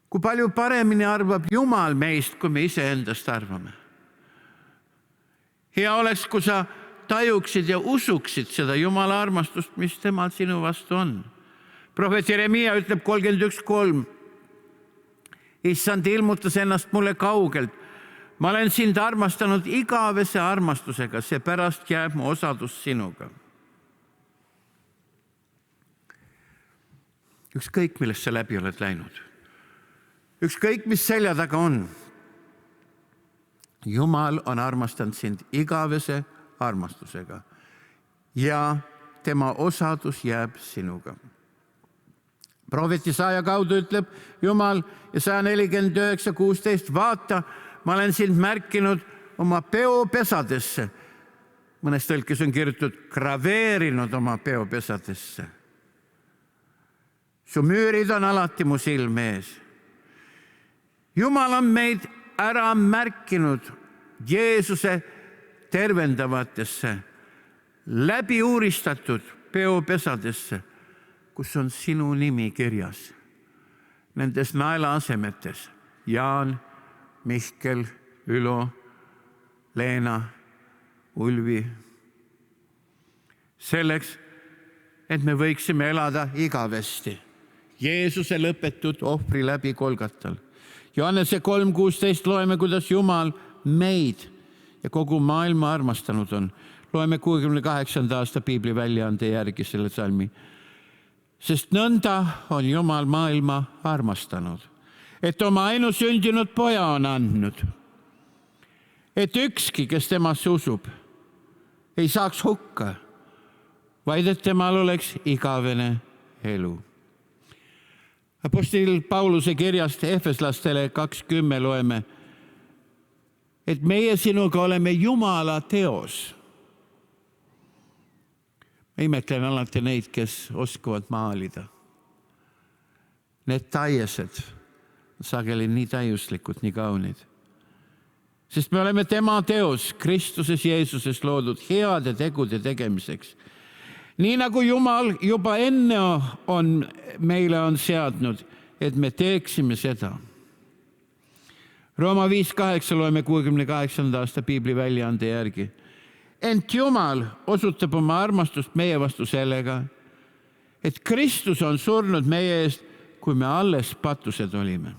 Kui palju paremini arvab Jumal meist, kui me ise endast arvame. Hea oleks, kui sa tajuksid ja usuksid seda Jumala armastust, mis temal sinu vastu on. Prohvet Jeremia ütleb 31.3. Issand ilmutas ennast mulle kaugelt. Ma olen sind armastanud igavese armastusega, seepärast jääb mu osadus sinuga. Ükskõik, millest sa läbi oled läinud. Ükskõik, mis selja taga on. Jumal on armastanud sind igavese armastusega. ja tema osadus jääb sinuga. Prohvet Jesaja kaudu ütleb Jumal ja 149:16, vaata, ma olen sind märkinud oma peopesadesse. Mõnes tõlkes on kirjutatud graveerinud oma peopesadesse. Su müürid on alati mu silme ees. Jumal on meid ära märkinud Jeesuse tervendavatesse, läbi uuristatud peopesadesse, kus on sinu nimi kirjas. Nendes naelaasemetes Jaan, Mihkel, Ülo, Leena, Ulvi. Selleks, et me võiksime elada igavesti Jeesuse lõpetud ohvri läbi Golgatal. Johannese 3:16 loeme, kuidas Jumal meid ja kogu maailma armastanud on. Loeme 68. aasta piibli väljaande järgi selle salmi. Sest nõnda on Jumal maailma armastanud, et oma ainusündinud poja on andnud, et ükski, kes temasse usub, ei saaks hukka, vaid et temal oleks igavene elu. Apostel Pauluse kirjast Efeslastele 2:10 loeme, et meie sinuga oleme Jumala teos. Ma imetlen alati neid, kes oskavad maalida. Need taiesed sageli nii täiuslikud, nii kaunid. Sest me oleme tema teos Kristuses Jeesuses loodud heade tegude tegemiseks. Nii nagu Jumal juba enne meile on seadnud, et me teeksime seda. Rooma 5:8 loeme 68. aasta piibli väljaande järgi. Ent Jumal osutab oma armastust meie vastu sellega, et Kristus on surnud meie eest, kui me alles patused olime.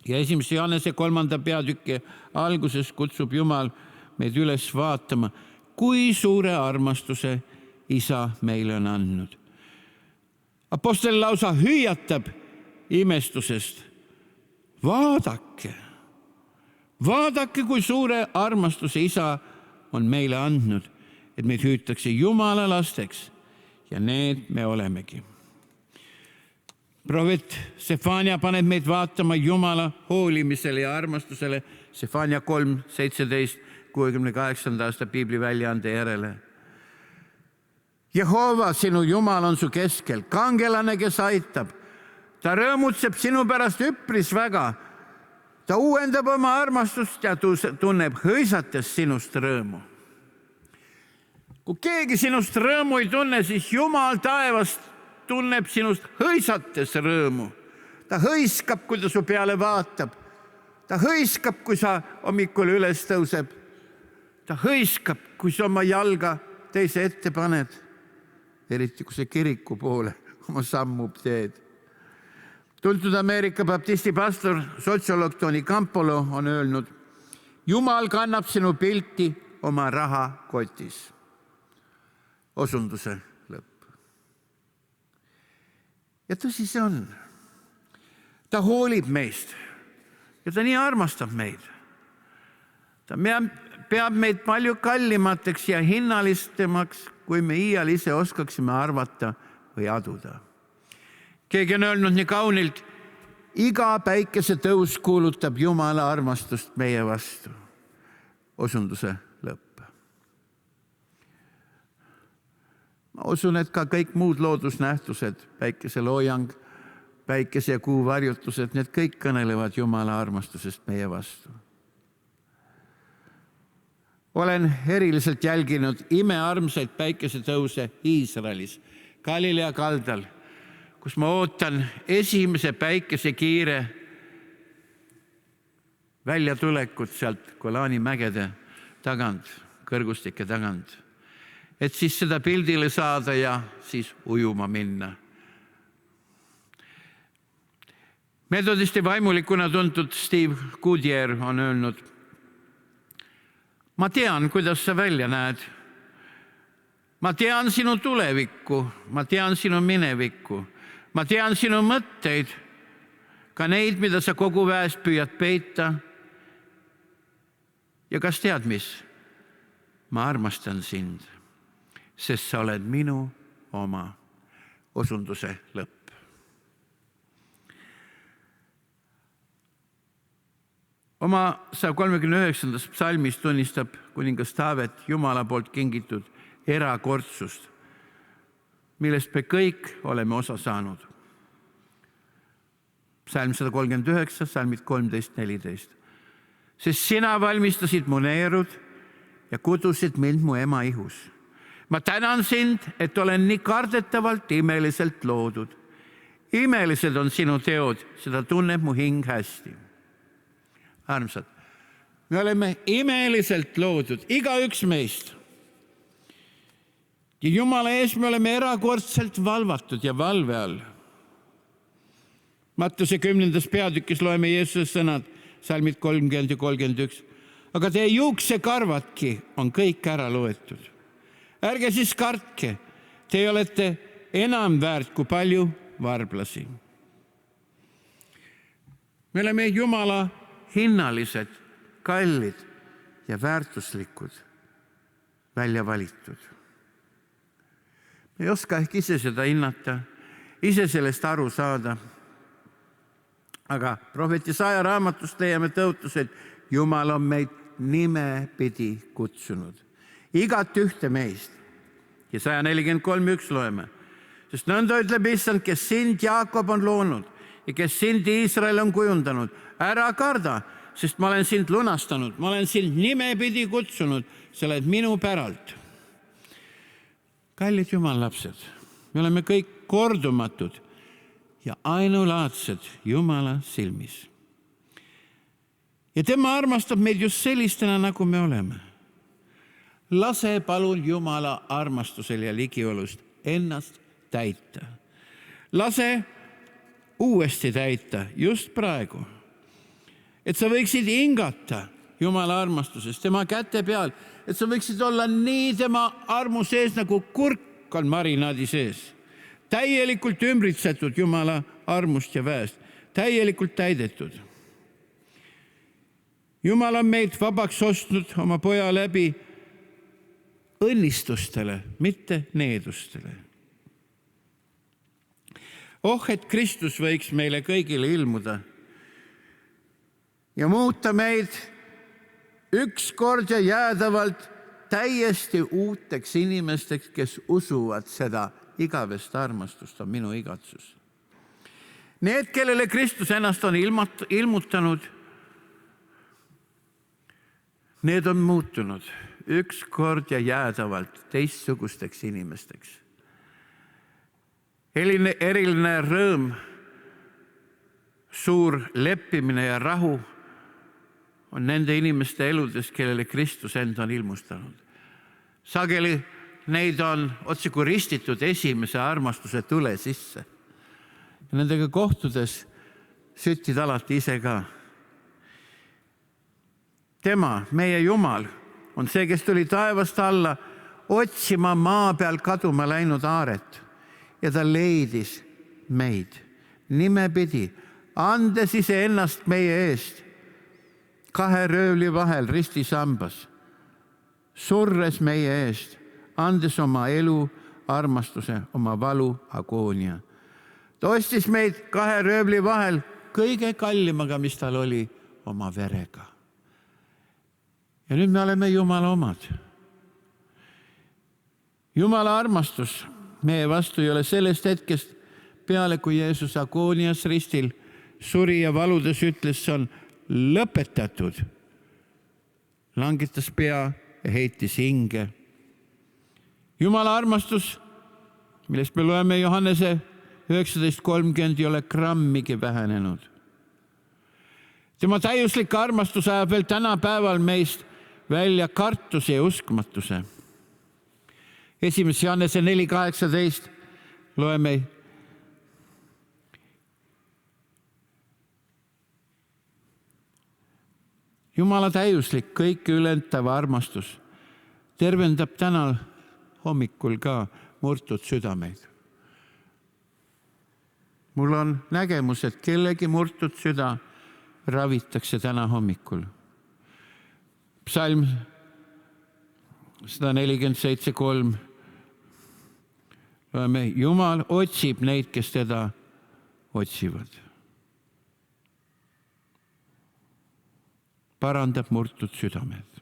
Ja 1. Johannese 3. peatüki alguses kutsub Jumal meid üles vaatama, kui suure armastuse Isa meile on andnud. Apostel lausa hüüatab imestusest. Vaadake, kui suure armastuse Isa on meile andnud, et meid hüütakse Jumala lasteks ja need me olemegi. Prohvet Sefania paneb meid vaatama Jumala hoolimisele ja armastusele Sefania 3:17 68. aasta piibli väljaande järele. Jehova, sinu Jumal on su keskel, kangelane, kes aitab. Ta rõõmutseb sinu pärast üpris väga. Ta uuendab oma armastust ja tunneb hõisates sinust rõõmu. Kui keegi sinust rõõmu ei tunne, siis Jumal taevast tunneb sinust hõisates rõõmu. Ta hõiskab, kui ta su peale vaatab. Ta hõiskab, kui sa hommikul üles tõuseb. Ta hõiskab, kui sa oma jalga teise ette paned. Eriti kui see kiriku poole oma sammu teed. Tuntud Ameerika baptisti pastor, sotsioloog Tony Campolo on öelnud, Jumal kannab sinu pilti oma rahakotis. Osunduse lõpp. Ja tõsi see on. Ta hoolib meist ja ta nii armastab meid. Ta peab meid palju kallimateks ja hinnalistemaks, kui me iial ise oskaksime arvata või aduda. Keegi on öelnud nii kaunilt, iga päikese tõus kuulutab Jumala armastust meie vastu. Osunduse lõpp. Ma usun, et ka kõik muud loodusnähtused, päikeseloojang, päikese ja kuu varjutused, need kõik kõnelevad Jumala armastusest meie vastu. Olen eriliselt jälginud imearmsaid päikesetõuse Iisraelis, Galilea kaldal, kus ma ootan esimese päikesekiire väljatulekut sealt Golani mägede tagant, kõrgustike tagant, et siis seda pildile saada ja siis ujuma minna. Metodisti vaimulikuna tuntud Steve Goodyear on öelnud, ma tean, kuidas sa välja näed. Ma tean sinu tulevikku, ma tean sinu minevikku, ma tean sinu mõtteid, ka neid, mida sa kogu väest püüad peita. Ja kas tead mis? Ma armastan sind. sest sa oled minu oma. Osunduse lõpp. Oma 139. psalmis tunnistab kuningas Taavet Jumala poolt kingitud erakordsust, millest me kõik oleme osa saanud. Psalm 139, psalmid 13-14. Sest sina valmistasid mu neerud ja kudusid mind mu ema ihus. Ma tänan sind, et olen nii kardetavalt imeliselt loodud. Imelised on sinu teod, seda tunneb mu hing hästi. Armsad, me oleme imeliselt loodud, igaüks meist. Ja Jumala ees me oleme erakordselt valvatud ja valve all. Mattuse 10. peatükis loeme Jeesuse sõnad, salmid 30 ja 31. Aga teie juuksekarvadki on kõik ära loetud. Ärge siis kartke, te olete enam väärt kui palju varblasi. Me oleme Jumala hinnalised, kallid ja väärtuslikud, välja valitud. Me ei oska ehk ise seda hinnata, ise sellest aru saada. Aga prohvet Jesaja raamatust leiame tõotus, et Jumal on meid nimepidi kutsunud. Igat ühte meist. Ja 143.1 loeme. Sest nõnda ütleb Issand, kes sind Jaakob on loonud ja kes sind Iisrael on kujundanud. Ära karda, sest ma olen sind lunastanud. Ma olen sind nimepidi kutsunud, sa oled minu päralt. Kallid Jumala lapsed, me oleme kõik kordumatud ja ainulaadsed Jumala silmis. Ja tema armastab meid just sellistena, nagu me oleme. Lase palun Jumala armastusel ja ligiolust ennast täita. Lase uuesti täita just praegu. Et sa võiksid hingata Jumala armastusest tema käte peal. Et sa võiksid olla nii tema armu sees, nagu kurk on marinaadi sees. Täielikult ümbritsetud Jumala armust ja väest. Täielikult täidetud. Jumal on meid vabaks ostnud oma poja läbi õnnistustele, mitte needustele. Et Kristus võiks meile kõigile ilmuda ja muuta meid ükskord ja jäädavalt täiesti uuteks inimesteks, kes usuvad seda igavest armastust on minu igatsus. Need, kellele Kristus ennast on ilmutanud, need on muutunud ükskord ja jäädavalt teistsugusteks inimesteks. Eriline rõõm, suur leppimine ja rahu on nende inimeste eludes, kellele Kristus end on ilmustanud. Sageli neid on otseku ristitud esimese armastuse tule sisse. Ja nendega kohtudes süttid alati ise ka. Tema, meie Jumal, on see, kes tuli taevast alla otsima maa peal kaduma läinud aaret. Ja ta leidis meid nimepidi, andes ise ennast meie eest, 2 röövli vahel ristisambas, surres meie eest, andes oma elu, armastuse, oma valu, agoonia. Ta ostis meid 2 röövli vahel kõige kallimaga, mis tal oli, oma verega. Ja nüüd me oleme Jumala omad. Jumala armastus meie vastu ei ole sellest hetkest peale, kui Jeesus agoonias ristil suri ja valudes ütles, see on lõpetatud. Langetas pea ja heitis hinge. Jumala armastus, millest me loeme Johannese 19.30, ei ole grammigi vähenenud. Tema täiuslik armastus ajab veel tänapäeval meist välja kartuse ja uskmatuse. 1. Johannese 4.18 loeme. Jumala täiuslik, kõike ületav armastus tervendab täna hommikul ka murtud südameid. Mul on nägemus, et kellegi murtud süda ravitakse täna hommikul. Psalm 147.3 Jumal otsib neid, kes teda otsivad. Parandab murtud südamed.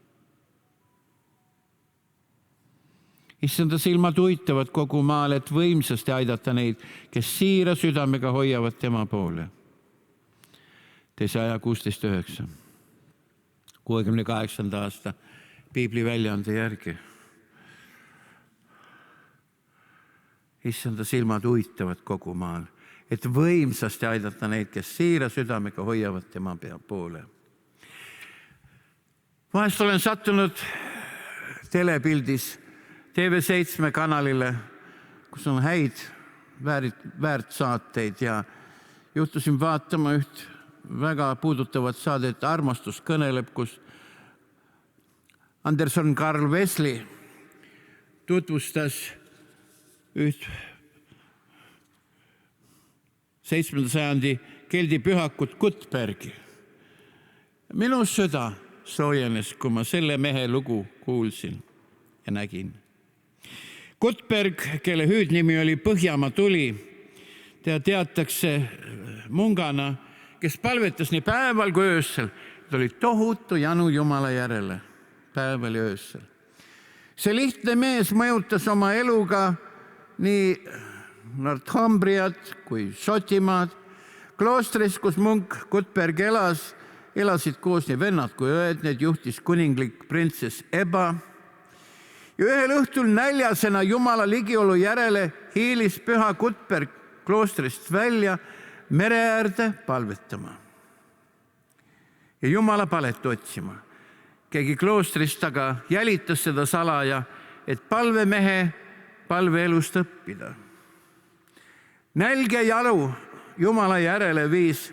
Issanda silmad uitavad kogu maal, et võimsasti aidata neid, kes siira südamega hoiavad tema poole. Teise aja 16.9. 68. aasta piibli väljaande järgi. Issanda silmad uitavad kogu maal, et võimsasti aidata neid, kes siira südamega hoiavad tema poole. Vahest olen sattunud telepildis TV7 kanalile, kus on häid väärt saateid ja juhtusin vaatama üht väga puudutavat saadet Armastus kõneleb, kus Anderson Carl Wesley tutvustas üht 7. sajandi keldi pühakut Gutenbergi. Minu süda soojenes, kui ma selle mehe lugu kuulsin ja nägin. Gutenberg, kelle hüüdnimi oli Põhjamaa tuli, teatakse mungana, kes palvetas nii päeval kui öössel. Ta oli tohutu janu Jumala järele, päeval ja öössel. See lihtne mees mõjutas oma eluga nii Northumbriat kui Šotimaad. Kloostris, kus munk Gutenberg elasid koos nii vennad kui õed, need juhtis kuninglik printsess Eba. Ja ühel õhtul näljasena Jumala ligiolu järele hiilis püha Gutenberg kloostrist välja mere äärde palvetama ja Jumala palet otsima. Keegi kloostrist aga jälitas seda salaja, et palvemehe palveelust õppida. Nälge jalu Jumala järele viis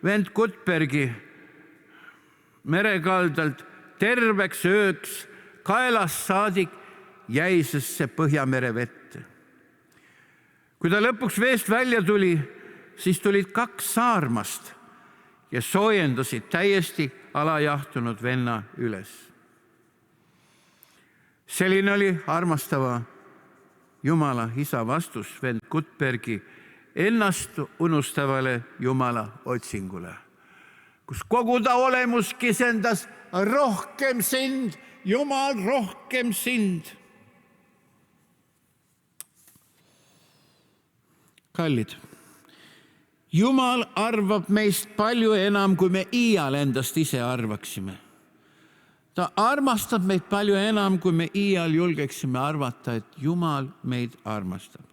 vend Gutenbergi merekaldalt terveks ööks kaelast saadik jäisesse Põhjamere vette. Kui ta lõpuks veest välja tuli, siis tulid 2 saarmast ja soojendasid täiesti alajahtunud venna üles. Selline oli armastava Jumala isa vastus vend Gutenbergi ennast unustavale Jumala otsingule, kus kogu ta olemus kisendas rohkem sind, Jumal, rohkem sind. Kallid, Jumal arvab meist palju enam, kui me iial endast ise arvaksime. Ta armastab meid palju enam, kui me iial julgeksime arvata, et Jumal meid armastab.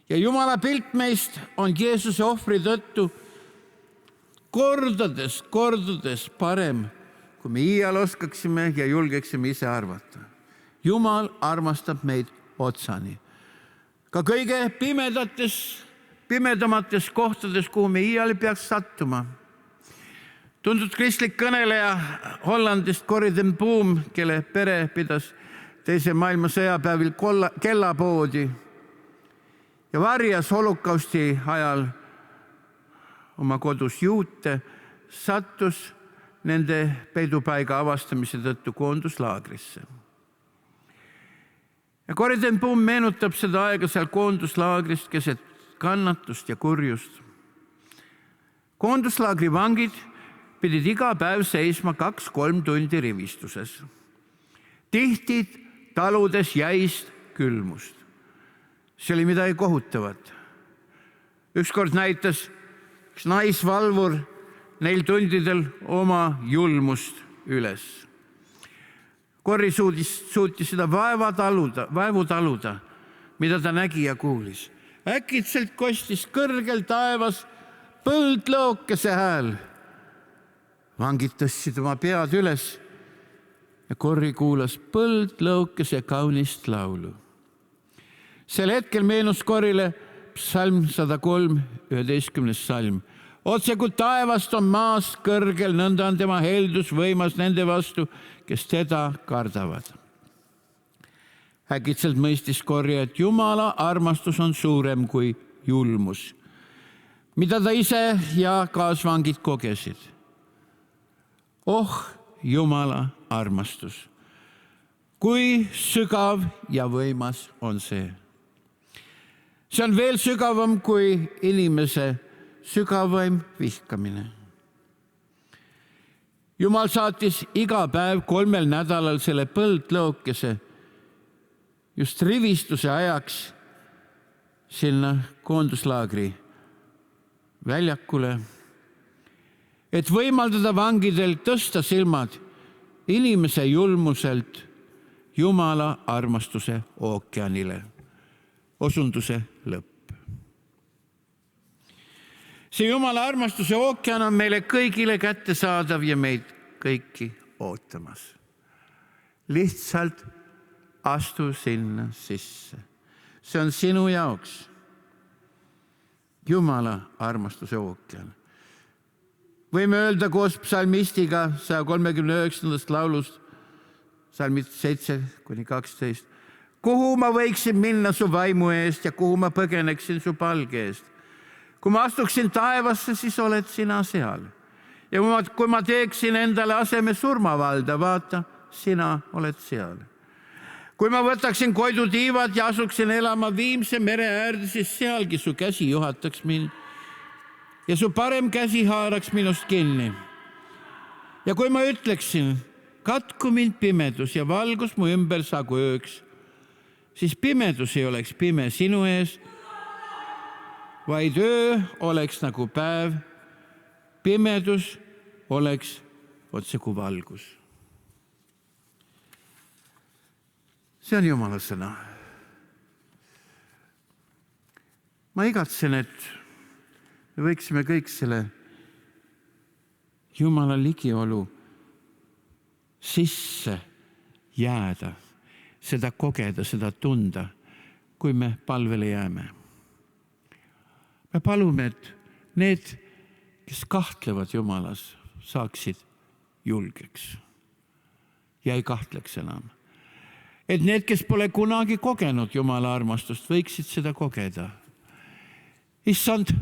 Ja Jumala pilt meist on Jeesuse ohvri tõttu kordades parem, kui me iial oskaksime ja julgeksime ise arvata. Jumal armastab meid otsani. Ka kõige pimedamates kohtades, kuhu me iial peaks sattuma. Tuntud kristlik kõneleja Hollandist Corrie ten Boom, kelle pere pidas teise maailmasõja päevil kellapoodi ja varjas holokausti ajal oma kodus juute, sattus nende peidupaiga avastamise tõttu koonduslaagrisse. Ja Corrie ten Boom meenutab seda aega seal koonduslaagrist keset kannatust ja kurjust. Koonduslaagri vangid pidid iga päev seisma 2-3 tundi rivistuses. Tihti taludes jäist külmust. See oli midagi kohutavat. Ükskord näitas üks naisvalvur neil tundidel oma julmust üles. Corrie suutis seda vaevu taluda, mida ta nägi ja kuulis. Äkitselt kostis kõrgel taevas põldlookese hääl. Vangid tõstsid oma pead üles ja Corrie kuulas põldlookese kaunist laulu. Sel hetkel meenus Corriele psalm 103, 11. salm. Otse kui taevast on maast kõrgel, nõnda on tema heldus võimas nende vastu, kes teda kardavad. Äkitselt mõistis Corrie, et Jumala armastus on suurem kui julmus, mida ta ise ja kaasvangid kogesid. Oh, Jumala armastus! Kui sügav ja võimas on see! see on veel sügavam kui inimese sügavaim vihkamine. Jumal saatis iga päev 3 nädalal selle põldlookese just rivistuse ajaks sinna koonduslaagri väljakule, et võimaldada vangidel tõsta silmad inimese julmuselt Jumala armastuse ookeanile. Osunduse lõpp. See Jumala armastuse ookean on meile kõigile kättesaadav ja meid kõiki ootamas. Lihtsalt astu sinna sisse. See on sinu jaoks Jumala armastuse ookean. Võime öelda koos psalmistiga 139. laulust, psalmid 7-12. Kuhu ma võiksin minna su vaimu eest ja kuhu ma põgeneksin su palge eest? Kui ma astuksin taevasse, siis oled sina seal. Ja kui ma teeksin endale aseme surmavalda, vaata, sina oled seal. Kui ma võtaksin koidutiivad ja asuksin elama Viimse mere äärde, siis sealgi su käsi juhataks mind ja su parem käsi haaraks minust kinni. Ja kui ma ütleksin, katku mind pimedus ja valgus mu ümber saagu ööks, siis pimedus ei oleks pime sinu ees, vaid öö oleks nagu päev, pimedus oleks otse kui valgus. See on Jumala sõna. Ma igatsen, et me võiksime kõik selle Jumala ligiolu sisse jääda, seda kogeda, seda tunda, kui me palvele jääme. Me palume, et need, kes kahtlevad Jumalas, saaksid julgeks ja ei kahtleks enam. Et need, kes pole kunagi kogenud Jumala armastust, võiksid seda kogeda. Issand,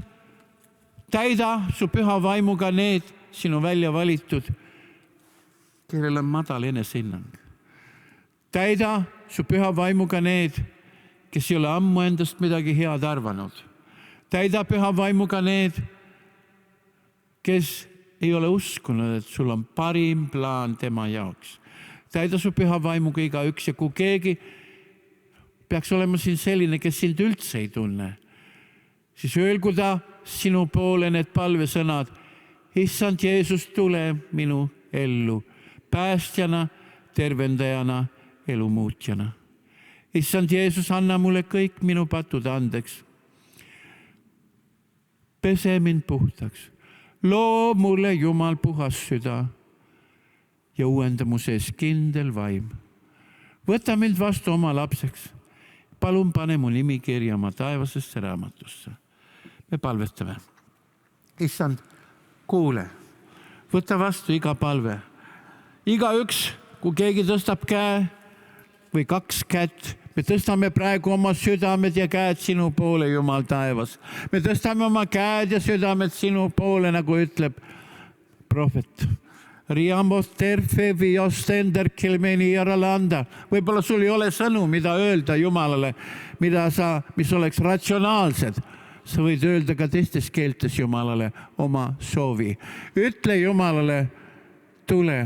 täida su püha vaimuga need sinu välja valitud, kellel on madal enesehinnang. Täida su püha vaimuga need, kes ei ole ammu endast midagi head arvanud. Täida püha vaimuga need, kes ei ole uskunud, et sul on parim plaan tema jaoks. Täida su püha vaimuga igaüks ja kui keegi peaks olema siin selline, kes sind üldse ei tunne, siis öelgu ta sinu poole need palvesõnad. Issand Jeesus, tule minu ellu, päästjana, tervendajana, elumuutjana. Issand Jeesus, anna mulle kõik minu patud andeks. Pese mind puhtaks. Loo mulle Jumal puhas süda ja uuenda mu sees kindel vaim. Võta mind vastu oma lapseks. Palun pane mu nimi kirja oma taevasesse raamatusse. Me palvetame. Issand, kuule, võta vastu iga palve. Igaüks, kui keegi tõstab käe või 2 kätt, me tõstame praegu oma südamed ja käed sinu poole, Jumal taevas. Me tõstame oma käed ja südamed sinu poole, nagu ütleb prohvet. Riamos terfe viostender kilmeni jaralanda. Võib-olla sul ei ole sõnu, mida öelda Jumalale, mis oleks ratsionaalsed. Sa võid öelda ka teistes keeltes Jumalale oma soovi. Ütle Jumalale, tule,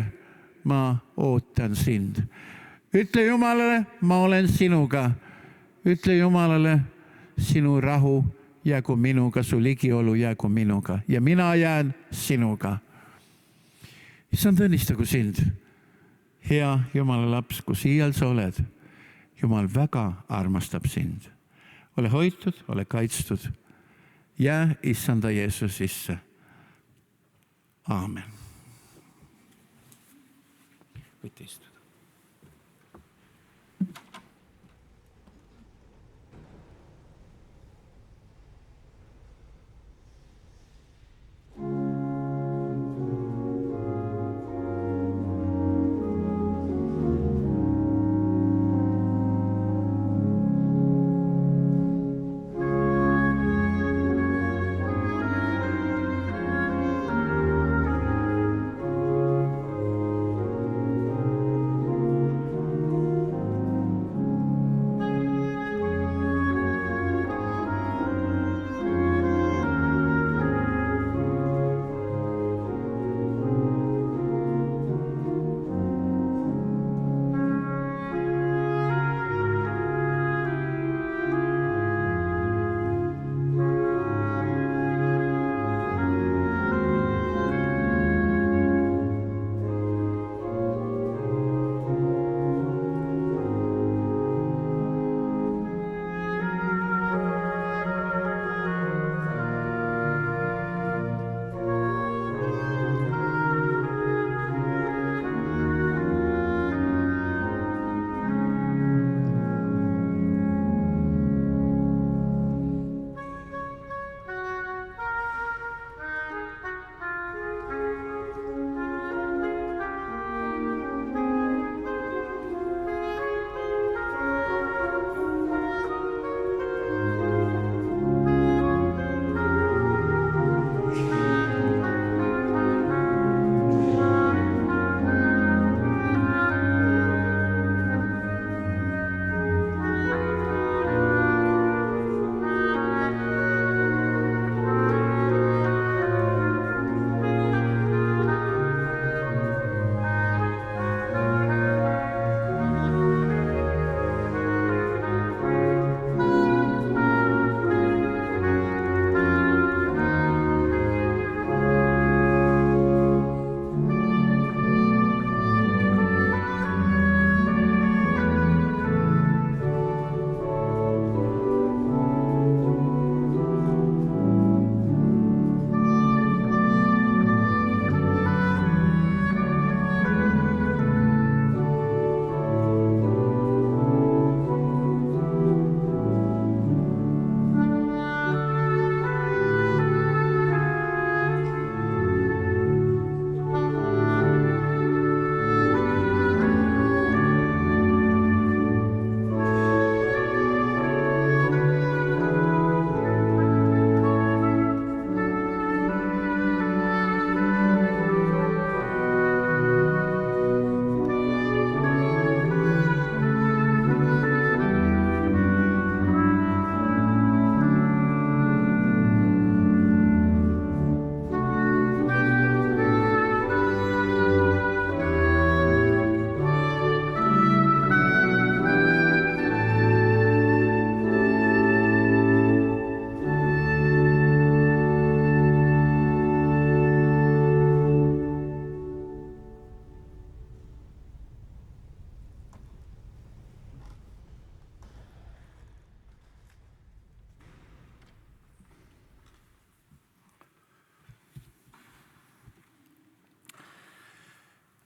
ma ootan sind. Ütle Jumalale, ma olen sinuga. Ütle Jumalale, sinu rahu jäägu minuga, su ligiolu jäägu minuga ja mina jään sinuga. Issand, õnnistagu sind, hea Jumala laps, kus iial sa oled. Jumal väga armastab sind. Ole hoitud, ole kaitstud. Jää Issanda Jeesus sisse. Aamen. Võite istuda.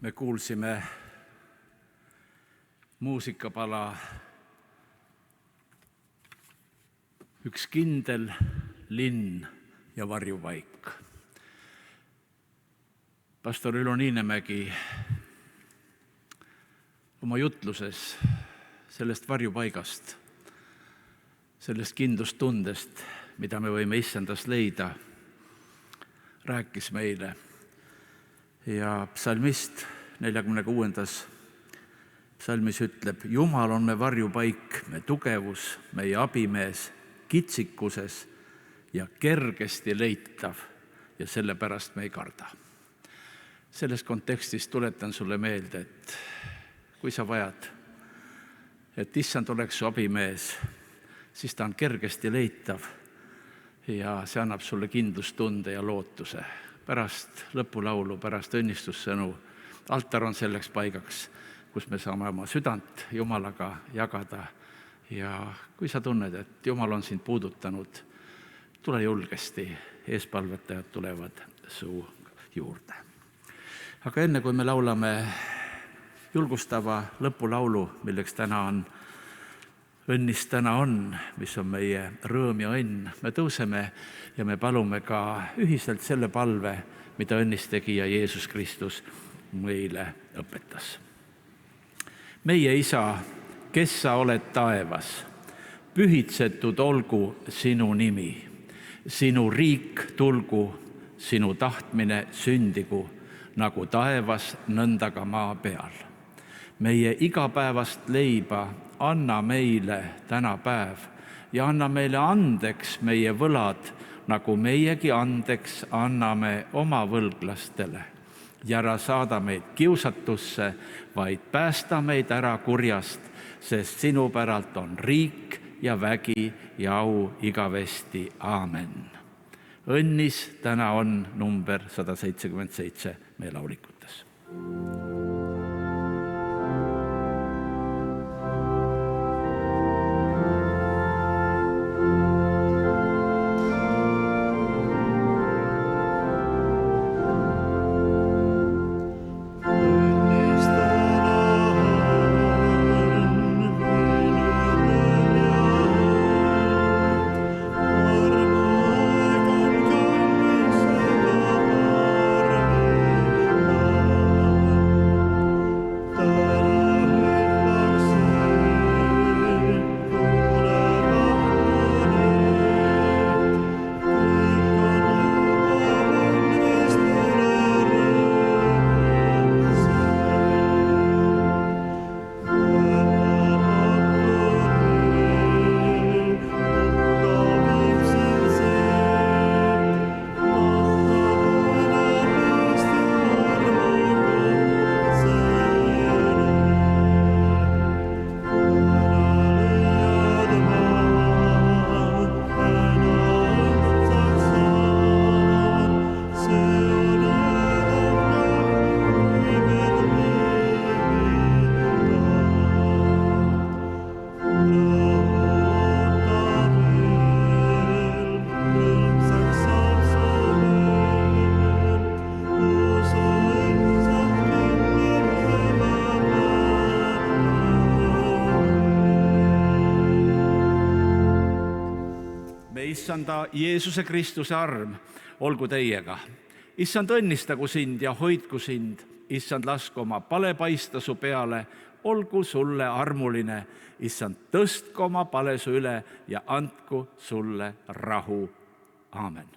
me kuulsime muusikapala Üks kindel linn ja varjupaik. Pastor Ülo Niinemägi oma jutluses sellest varjupaigast, sellest kindlustundest, mida me võime issandast leida, rääkis meile. Ja psalmist 46. psalmis ütleb: Jumal on me varjupaik, me tugevus, meie abimees kitsikuses ja kergesti leitav ja sellepärast me ei karda. Selles kontekstis tuletan sulle meelde, et kui sa vajad, et issand oleks su abimees, siis ta on kergesti leitav ja see annab sulle kindlustunde ja lootuse. Pärast lõpulaulu, pärast õnnistussõnu, altar on selleks paigaks, kus me saame oma südant Jumalaga jagada. Ja kui sa tunned, et Jumal on sind puudutanud, tule julgesti, eespalvetajad tulevad su juurde. Aga enne kui me laulame julgustava lõpulaulu, milleks täna on õnnis täna on, mis on meie rõõm ja õnn, me tõuseme ja me palume ka ühiselt selle palve, mida õnnistegija Jeesus Kristus meile õpetas. Meie Isa, kes sa oled taevas, pühitsetud olgu sinu nimi, sinu riik tulgu, sinu tahtmine sündigu, nagu taevas, nõnda ka maa peal. Meie igapäevast leiba anna meile täna päev ja anna meile andeks meie võlad, nagu meiegi andeks anname oma võlglastele. Ja ära saada meid kiusatusse, vaid päästa meid ära kurjast, sest sinu päralt on riik ja vägi ja au igavesti. Aamen. Õnnis täna on number 177 meie laulikutes. Issanda Jeesuse Kristuse arm olgu teiega. Issand õnnistagu sind ja hoidku sind. Issand lasku oma pale paista su peale, olgu sulle armuline. Issand tõstku oma pale su üle ja andku sulle rahu. Aamen.